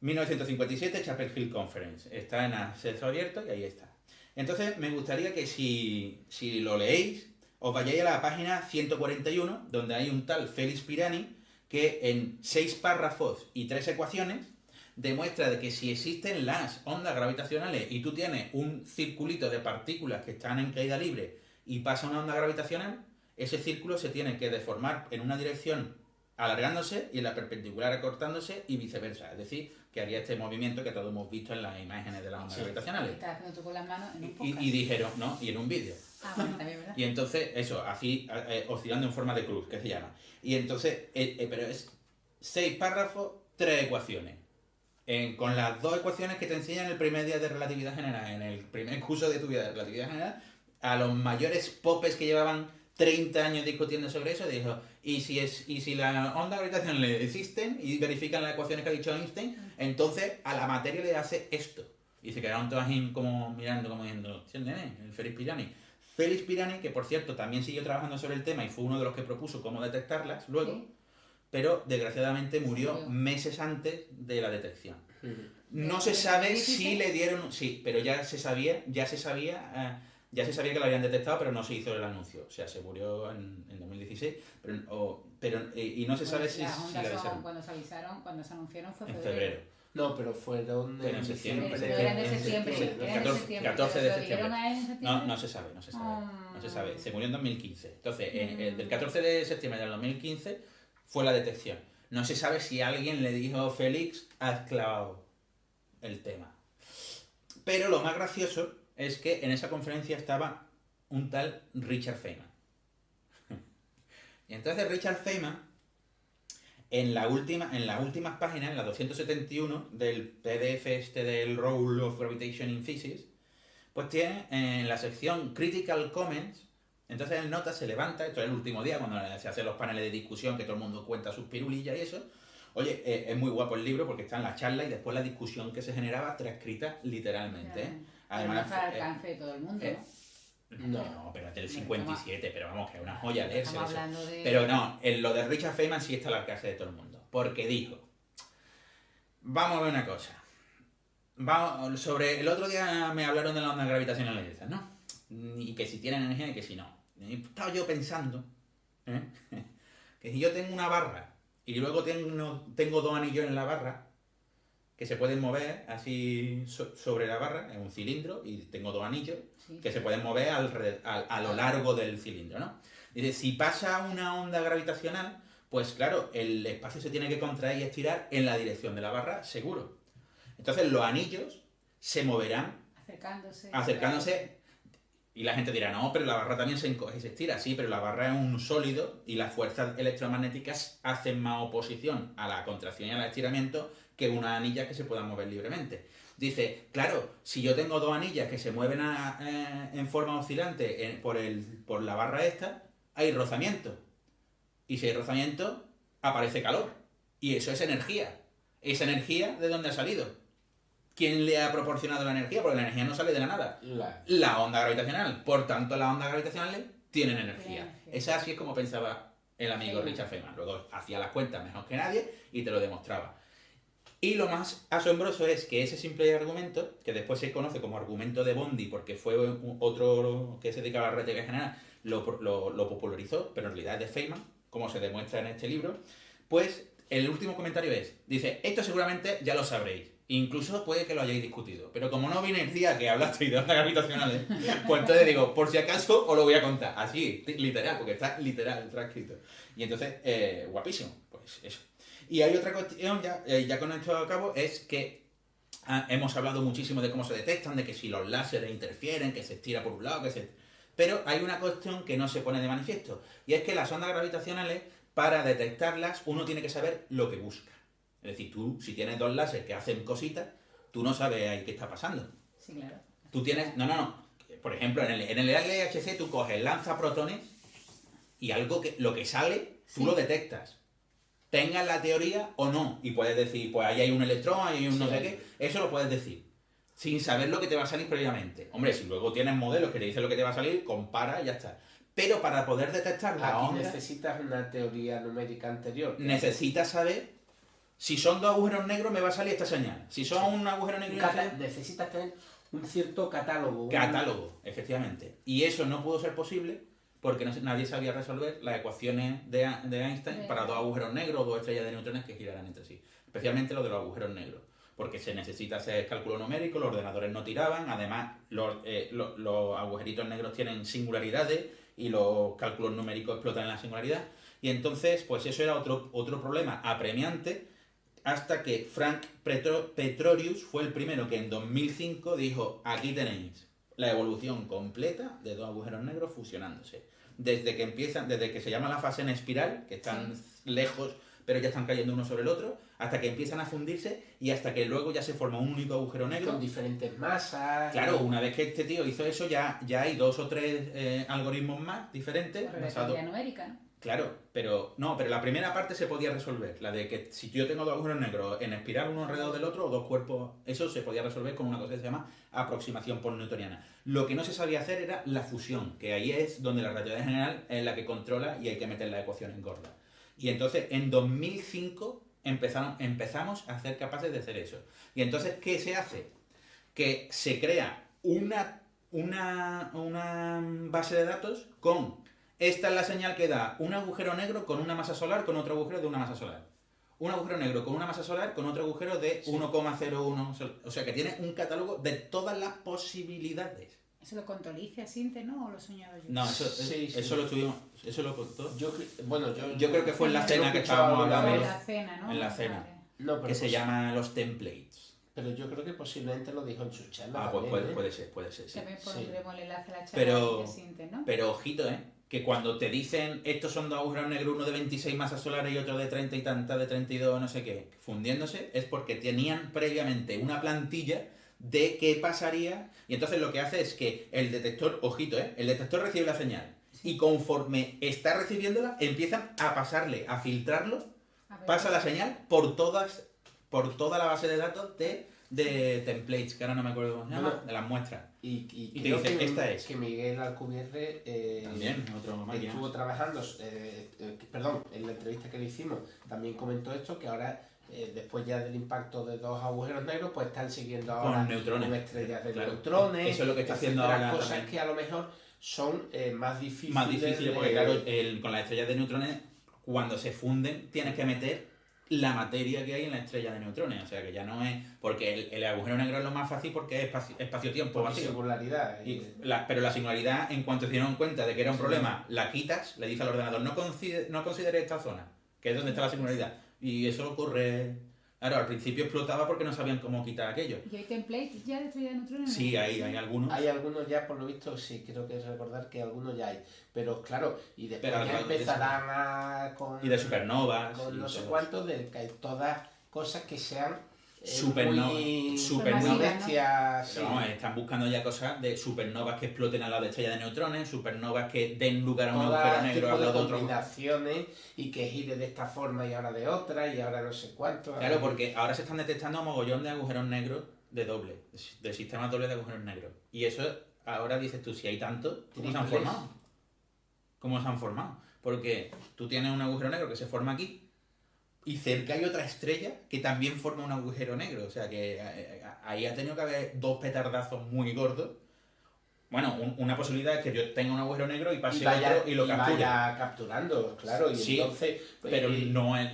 1957, Chapel Hill Conference. Está en acceso abierto y ahí está. Entonces, me gustaría que si lo leéis, os vayáis a la página 141, donde hay un tal Félix Pirani, que en 6 párrafos y 3 ecuaciones demuestra de que si existen las ondas gravitacionales y tú tienes un circulito de partículas que están en caída libre y pasa una onda gravitacional, ese círculo se tiene que deformar en una dirección alargándose y en la perpendicular acortándose y viceversa. Es decir, que haría este movimiento que todos hemos visto en las imágenes de las ondas gravitacionales. Estás haciendo tú con las manos en un podcast. Y dijeron, ¿no? Y en un vídeo. Ah, bueno, también, ¿verdad? Y entonces, eso, así, oscilando en forma de cruz, que se llama. Y entonces, pero es 6 párrafos, 3 ecuaciones. Con las 2 ecuaciones que te enseñan el primer día de relatividad general, en el primer curso de tu vida de relatividad general, a los mayores popes que llevaban 30 años discutiendo sobre eso, dijo, y si las ondas gravitacionales existen y verifican las ecuaciones que ha dicho Einstein, entonces a la materia le hace esto. Y se quedaron todos ahí como mirando, como diciendo, ¿sí, nene? El Félix Pirani. Félix Pirani, que por cierto también siguió trabajando sobre el tema y fue uno de los que propuso cómo detectarlas luego, Sí. pero desgraciadamente murió Sí. meses antes de la detección. Ujú. No se sabe si le dieron... Sí, pero ya se sabía que lo habían detectado, pero no se hizo el anuncio. O sea, se murió en 2016, y no se sabe si Las la ondas avisaron. cuando se anunciaron fue En febrero. No, pero fueron Pero en septiembre. Pero eran de septiembre. El Eran de 14 septiembre. 14 de ¿Pero lo septiembre. dieron a él en septiembre? No se sabe. No se sabe. Se murió en 2015. Entonces, del 14 de septiembre del 2015 fue la detección. No se sabe si alguien le dijo, Félix, has clavado el tema. Pero lo más gracioso es que en esa conferencia estaba un tal Richard Feynman. Y entonces Richard Feynman, en las últimas páginas, en la 271 del PDF del Role of Gravitation in Physics, pues tiene en la sección Critical Comments, entonces él nota, se levanta, esto es el último día cuando se hacen los paneles de discusión, que todo el mundo cuenta sus pirulillas y eso. Oye, es muy guapo el libro porque está en la charla y después la discusión que se generaba transcrita literalmente. Además, para el alcance de todo el mundo, ¿no? No, pero es del 57, pero vamos, que es una joya leerse Estamos eso. hablando de... Pero no, en lo de Richard Feynman sí está al alcance de todo el mundo. Porque dijo, vamos a ver una cosa. Sobre el otro día me hablaron de las ondas gravitacionales, ¿no? Y que si tienen energía y que si no. Y estaba yo pensando, que si yo tengo una barra y luego tengo dos anillos en la barra que se pueden mover así sobre la barra, en un cilindro, y tengo dos anillos que se pueden mover a lo largo del cilindro, ¿no? Dice, si pasa una onda gravitacional, pues claro, el espacio se tiene que contraer y estirar en la dirección de la barra, seguro. Entonces los anillos se moverán acercándose, y la gente dirá, no, pero la barra también se encoge y se estira. Sí, pero la barra es un sólido y las fuerzas electromagnéticas hacen más oposición a la contracción y al estiramiento que una anilla que se pueda mover libremente. Dice, claro, si yo tengo dos anillas que se mueven en forma oscilante por la barra esta, hay rozamiento. Y si hay rozamiento, aparece calor. Y eso es energía. ¿Esa energía de dónde ha salido? ¿Quién le ha proporcionado la energía? Porque la energía no sale de la nada. La onda gravitacional. Por tanto, las ondas gravitacionales tienen energía. Esa así es como pensaba el amigo Richard Feynman. Luego hacía las cuentas mejor que nadie y te lo demostraba. Y lo más asombroso es que ese simple argumento, que después se conoce como argumento de Bondi, porque fue otro que se dedicaba a la relatividad general, lo popularizó, pero en realidad es de Feynman, como se demuestra en este libro, pues el último comentario dice, esto seguramente ya lo sabréis. Incluso puede que lo hayáis discutido. Pero como no viene el día que hablasteis de ondas gravitacionales, pues entonces digo, por si acaso os lo voy a contar. Así, literal, porque está literal transcrito. Y entonces, guapísimo. Pues eso. Y hay otra cuestión, ya con esto a cabo, es que hemos hablado muchísimo de cómo se detectan, de que si los láseres interfieren, que se estira por un lado, Pero hay una cuestión que no se pone de manifiesto. Y es que las ondas gravitacionales, para detectarlas, uno tiene que saber lo que busca. Es decir, tú, si tienes dos láseres que hacen cositas, tú no sabes ahí qué está pasando. Sí, claro. Tú tienes... No. Por ejemplo, en el LHC tú coges lanzaprotones y lo que sale, tú lo detectas. Tengas la teoría o no. Y puedes decir, pues ahí hay un electrón, ahí hay un no sé qué. Eso lo puedes decir. Sin saber lo que te va a salir previamente. Hombre, si luego tienes modelos que te dicen lo que te va a salir, compara y ya está. Pero para poder detectar la onda... necesitas una teoría numérica anterior. Necesitas saber... Si son dos agujeros negros, me va a salir esta señal. Si son un agujero negro... Necesitas tener un cierto catálogo. Catálogo, efectivamente. Y eso no pudo ser posible porque nadie sabía resolver las ecuaciones de Einstein para dos agujeros negros o dos estrellas de neutrones que giraran entre sí. Especialmente lo de los agujeros negros. Porque se necesita hacer cálculo numérico, los ordenadores no tiraban, además los agujeritos negros tienen singularidades y los cálculos numéricos explotan en la singularidad. Y entonces, pues eso era otro problema apremiante, hasta que Frank Pretorius fue el primero que en 2005 dijo, aquí tenéis la evolución completa de dos agujeros negros fusionándose. Desde que se llama la fase en espiral, que están lejos, pero ya están cayendo uno sobre el otro, hasta que empiezan a fundirse y hasta que luego ya se forma un único agujero negro. Con diferentes masas. Claro, una vez que este tío hizo eso, ya hay 2 o 3 algoritmos más diferentes. Por relatividad numérica, ¿no? Claro, pero la primera parte se podía resolver, la de que si yo tengo 2 agujeros negros en espiral uno alrededor del otro o 2 cuerpos, eso se podía resolver con una cosa que se llama aproximación por newtoniana. Lo que no se sabía hacer era la fusión, que ahí es donde la relatividad general es la que controla y hay que meter la ecuación en gorda. Y entonces en 2005 empezamos a ser capaces de hacer eso. Y entonces, ¿qué se hace? Que se crea una base de datos con... Esta es la señal que da un agujero negro con una masa solar con otro agujero de una masa solar. Un agujero negro con una masa solar con otro agujero de 1,01. O sea que tiene un catálogo de todas las posibilidades. ¿Eso lo contó Alicia Sinte, no? ¿O lo he soñado yo? No, eso lo tuvimos. Eso lo contó. Yo creo que fue en la cena que estábamos hablando. En la cena, ¿no? En la cena. Vale. No, pero que se llama los templates. Pero yo creo que posiblemente lo dijo en su charla. Pues también, puede ser, sí. También pondremos el enlace a la charla Pero, de Alicia Sinte, ¿no? pero ojito, que cuando te dicen estos son 2 agujeros negros, uno de 26 masas solares y otro de 30 y tanta, de 32, no sé qué, fundiéndose, es porque tenían previamente una plantilla de qué pasaría. Y entonces lo que hace es que el detector, ojito, el detector recibe la señal y conforme está recibiéndola, empiezan a pasarle, a filtrarlo, pasa la señal por toda la base de datos de templates, que ahora no me acuerdo cómo se llama, de las muestras. Y te dice, esta es. Que Miguel Alcubierre también, otro máquina. Estuvo trabajando, en la entrevista que le hicimos, también comentó esto, que ahora, después ya del impacto de 2 agujeros negros, pues están siguiendo ahora con estrellas de neutrones. Eso es lo que está haciendo ahora. Cosas también que a lo mejor son más difíciles. Más difíciles, porque claro, con las estrellas de neutrones, cuando se funden, tienes que meter la materia que hay en la estrella de neutrones, o sea que ya no es... Porque el agujero negro es lo más fácil porque es espacio-tiempo vacío. Singularidad. Pero la singularidad, en cuanto se dieron cuenta de que era un problema, la quitas, le dice al ordenador, no considere esta zona, que es donde está la singularidad. Y eso ocurre... Claro, al principio explotaba porque no sabían cómo quitar aquello. ¿Y hay templates ya de estrella de neutrones? Sí, hay algunos. Hay algunos ya, por lo visto, sí, creo que es recordar que algunos ya hay. Pero claro, y después ya empezarán y de supernovas. Con no sé cuántos, de que hay todas cosas que sean supernovas. Bestias. No, están buscando ya cosas de supernovas que exploten al lado de estrellas de neutrones, supernovas que den lugar a un agujero negro al lado de otro. Combinaciones y que gire de esta forma y ahora de otra y ahora no sé cuánto. Claro, porque ahora se están detectando mogollón de agujeros negros de doble, de sistemas dobles de agujeros negros. Y eso, ahora dices tú, si hay tanto, ¿cómo se han formado? ¿Cómo se han formado? Porque tú tienes un agujero negro que se forma aquí, y cerca hay otra estrella que también forma un agujero negro. O sea que ahí ha tenido que haber 2 petardazos muy gordos. Bueno, una posibilidad es que yo tenga un agujero negro y pase otro y lo capture. Vaya capturando, claro. Y sí, entonces, pero no es...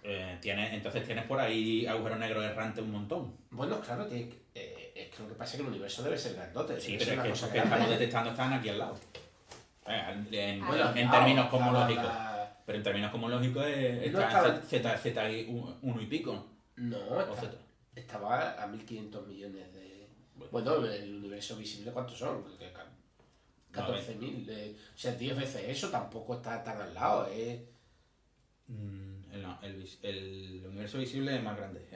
entonces tienes por ahí agujeros negros errantes un montón. Bueno, claro, es que lo que pasa es que el universo debe ser grandote. Sí, pero es que esos que estamos detectando están aquí al lado. En términos cosmológicos. Pero en términos cosmológicos está Z1 y pico. No, estaba a 1.500 millones de... Bueno, el universo visible, ¿cuántos son? 14.000. O sea, 10 veces eso, tampoco está tan al lado. El universo visible es más grande.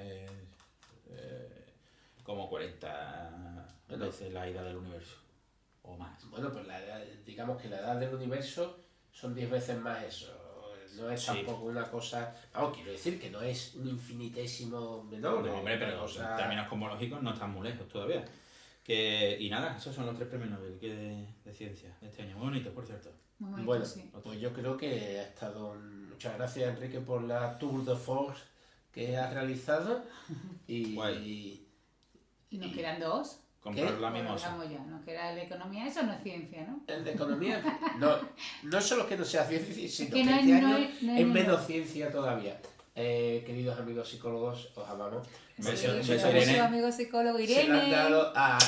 Como 40 veces la edad del universo. O más. Bueno, pues digamos que la edad del universo son 10 veces más eso. No es tampoco una cosa... Vamos, quiero decir que no es un infinitésimo menor. No, hombre, pero en términos cosmológicos no están muy lejos todavía. Y nada, esos son los 3 premios Nobel de ciencia de este año. Muy bonito, por cierto. Muy bonito, bueno, sí. Pues yo creo que ha estado... Muchas gracias, Enrique, por la Tour de Force que has realizado. Y nos quedan 2. Comprar la mimosa. Nos queda el de economía, eso no es ciencia, ¿no? El de economía, no solo que no sea ciencia, sino que no este año es menos ciencia todavía. Queridos amigos psicólogos, os amamos. Beso, amigo psicólogo Irene. Se lo han dado a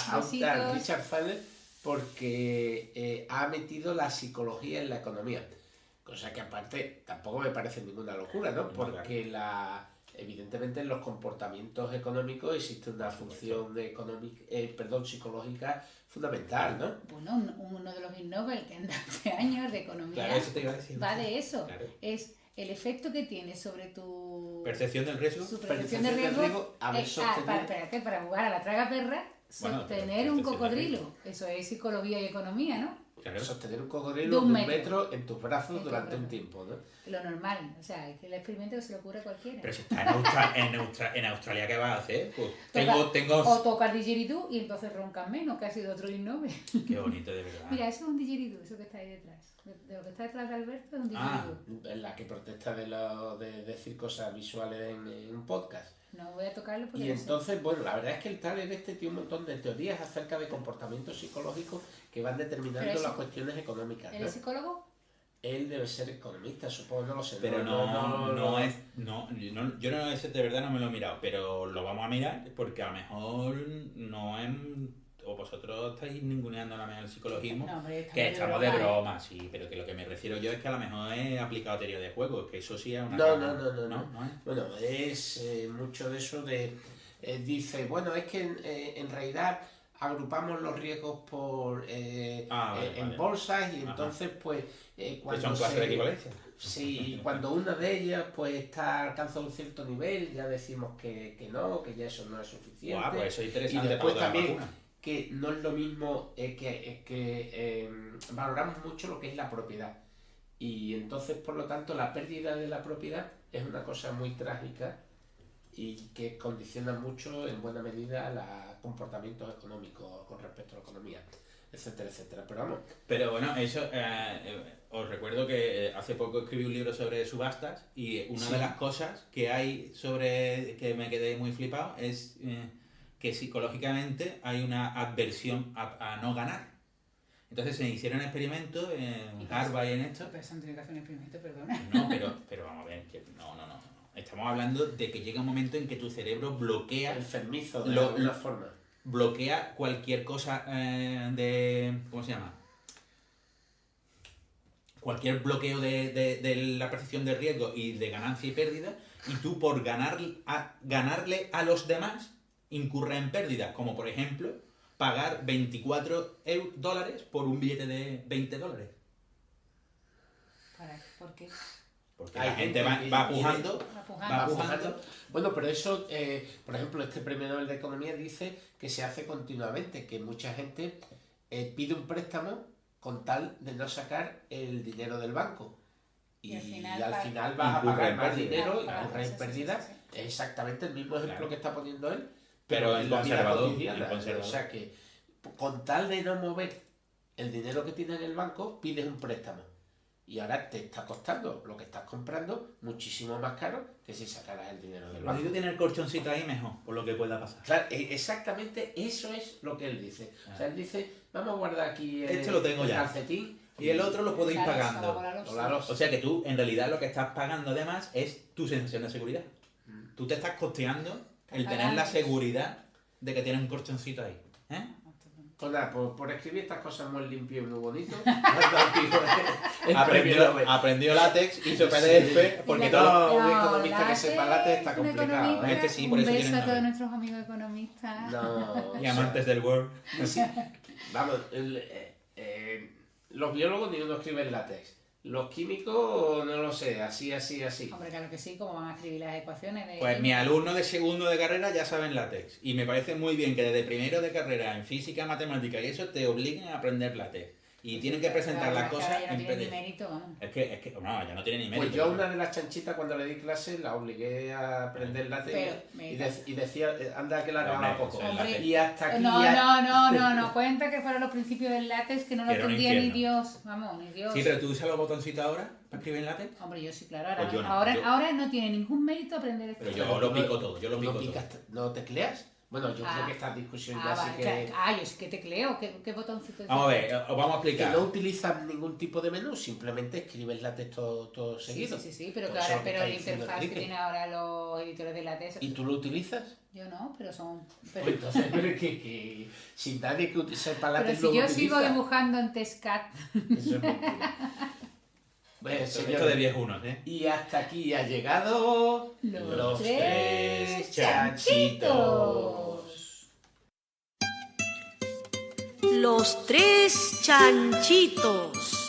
Richard Feller porque ha metido la psicología en la economía. Cosa que aparte tampoco me parece ninguna locura, ¿no? Porque evidentemente en los comportamientos económicos existe una función psicológica fundamental, ¿no? Bueno, uno de los Ig Nobel que han dado este año de economía, claro, eso te iba a decir. Va de eso. Claro. Es el efecto que tiene sobre tu Percepción del riesgo. su percepción de riesgo, haber sostenido. espérate, para jugar a la tragaperra, Bueno, sostener pero un percepción de cocodrilo. riesgo. Eso es psicología y economía, ¿no? Claro. Sostener un De cocodrilo un de 1 metro. metro en tus brazos En tus durante un brazos. tiempo, ¿no? Lo normal, o sea, es que el experimento que se le ocurre a cualquiera. Pero si estás en Australia, ¿qué vas a hacer? Pues O tengo... toca el didgeridoo y entonces roncan menos, que ha sido otro Nobel. Qué bonito, de verdad. Mira, eso es un didgeridoo, eso que está ahí detrás. De lo que está detrás de Alberto es un didgeridoo. La que protesta de decir cosas visuales en un podcast. No voy a tocarlo porque Y no sé. entonces, bueno, la verdad es que el taller este tiene un montón de teorías acerca de comportamientos psicológicos que van determinando Pero las cuestiones económicas, ¿Él ¿no? es psicólogo? Él debe ser economista, supongo, no lo sé. Pero yo no ese de verdad no me lo he mirado, pero lo vamos a mirar porque a lo mejor no es... O vosotros estáis ninguneando a lo mejor el psicologismo, No, hombre, que estamos de broma, sí, pero que lo que me refiero yo es que a lo mejor es aplicado a teoría de juegos, que eso sí es una... No. ¿No es? Bueno, es mucho de eso de... dice, bueno, es que en realidad agrupamos los riesgos por en Vale. bolsas y Ajá. entonces pues Que cuando son clases de equivalencia. sí, cuando una de ellas pues está alcanzado un cierto nivel ya decimos que no, que ya eso no es suficiente. Guau, pues eso es Y interesante después para también la vacuna. que no es lo mismo que valoramos mucho lo que es la propiedad y entonces por lo tanto la pérdida de la propiedad es una cosa muy trágica y que condiciona mucho en buena medida los comportamientos económicos con respecto a la economía, etcétera, etcétera. Pero vamos, Pero bueno, eso, os recuerdo que hace poco escribí un libro sobre subastas y una Sí. de las cosas que hay sobre que me quedé muy flipado es que psicológicamente hay una adversión a no ganar. Entonces se hicieron experimentos en Harvard y en esto. Pero eso no tiene que hacer un experimento, perdona. No, pero vamos a ver, que no. Estamos hablando de que llega un momento en que tu cerebro bloquea enfermizo de Lo- alguna lo- forma. bloquea cualquier cosa de... ¿Cómo se llama? Cualquier bloqueo de la percepción de riesgo y de ganancia y pérdida, y tú por ganarle a los demás incurres en pérdidas, como por ejemplo pagar 24 dólares por un billete de 20 dólares. ¿Por qué? Porque Hay la gente gente que va quiere- pujando, Apujando. va Va pujando. pujando. Bueno, pero eso, por ejemplo, este premio Nobel de Economía dice que se hace continuamente, que mucha gente pide un préstamo con tal de no sacar el dinero del banco. Y Y al al final final vas a incurre pagar en más pérdida. dinero y Claro, incurres en sí, pérdida. sí. Es exactamente el mismo ejemplo Claro. que está poniendo él, Pero en en la vida conservador, cotidiana. en conservador. O sea que con tal de no mover el dinero que tienes en el banco, pides un préstamo. Y ahora te está costando lo que estás comprando muchísimo más caro que si sacaras el dinero del Pero banco. si tú tienes el colchoncito ahí, mejor, por lo que pueda pasar. Claro, exactamente eso es lo que él dice. O sea, él dice, vamos a guardar aquí Este lo tengo el ya. calcetín Y el otro lo puedo ir Claro, pagando. solo para los- o la losa. O sea que tú, en realidad, lo que estás pagando además es tu sensación de seguridad. Tú te estás costeando el tener la pagando. seguridad de que tienes un colchoncito ahí. ¿Eh? Pues nada, por escribir estas cosas muy limpio y muy bonito, el premio Nobel. Aprendió látex, hizo PDF, porque Y todo... No, un economista que sepa látex está un complicado, economista, ¿eh? Este sí, por eso un tiene beso a el todos Nobel. nuestros amigos economistas. No, Y amantes del Word. sí, vamos, los biólogos ni uno escribe en látex. Los químicos, no lo sé, así. Hombre, claro que sí, como van a escribir las ecuaciones de... Pues mis alumnos de segundo de carrera ya saben látex. Y me parece muy bien que desde primero de carrera en física, matemática y eso te obliguen a aprender látex. Y tienen que presentar las cosas Ya no en tiene ni PDF. mérito, vamos. Es que, no, ya no tiene ni mérito. Pues yo a una de las chanchitas cuando le di clase la obligué a aprender látex Pero, y decía, anda que la Hombre, acababa poco. eso es Hombre, látex. Y hasta aquí No, cuenta que fueron los principios del látex que no lo Que era un entendía ni infierno. Dios, vamos, ni Dios. Sí, pero tú usas los botoncitos ahora para escribir en látex. Hombre, yo sí, claro, ahora, Pues yo no, ahora, yo- ahora no tiene ningún mérito aprender esto. Pero yo lo pico todo, yo lo ¿Tú pico no todo. picas, no tecleas? Bueno, yo creo que esta discusión ya sí vale, que... claro. Yo sí que tecleo, ¿qué botoncito? Vamos a ver, os vamos a Que explicar. no utilizas ningún tipo de menú, simplemente escribes látex todo seguido. Sí, pero Pues que eso ahora, es lo que pero está la diciendo interfaz que Enrique. tiene ahora los editores de látex... ¿Y tú lo utilizas? Yo no, pero son... Pues entonces, pero es que si nadie que sepa Pero látex si lo yo utiliza, sigo dibujando en Tescat... eso es mentira. Bueno, Esto señores, de viejunos, ¿eh? y hasta aquí ha llegado Los tres chanchitos. Los tres chanchitos.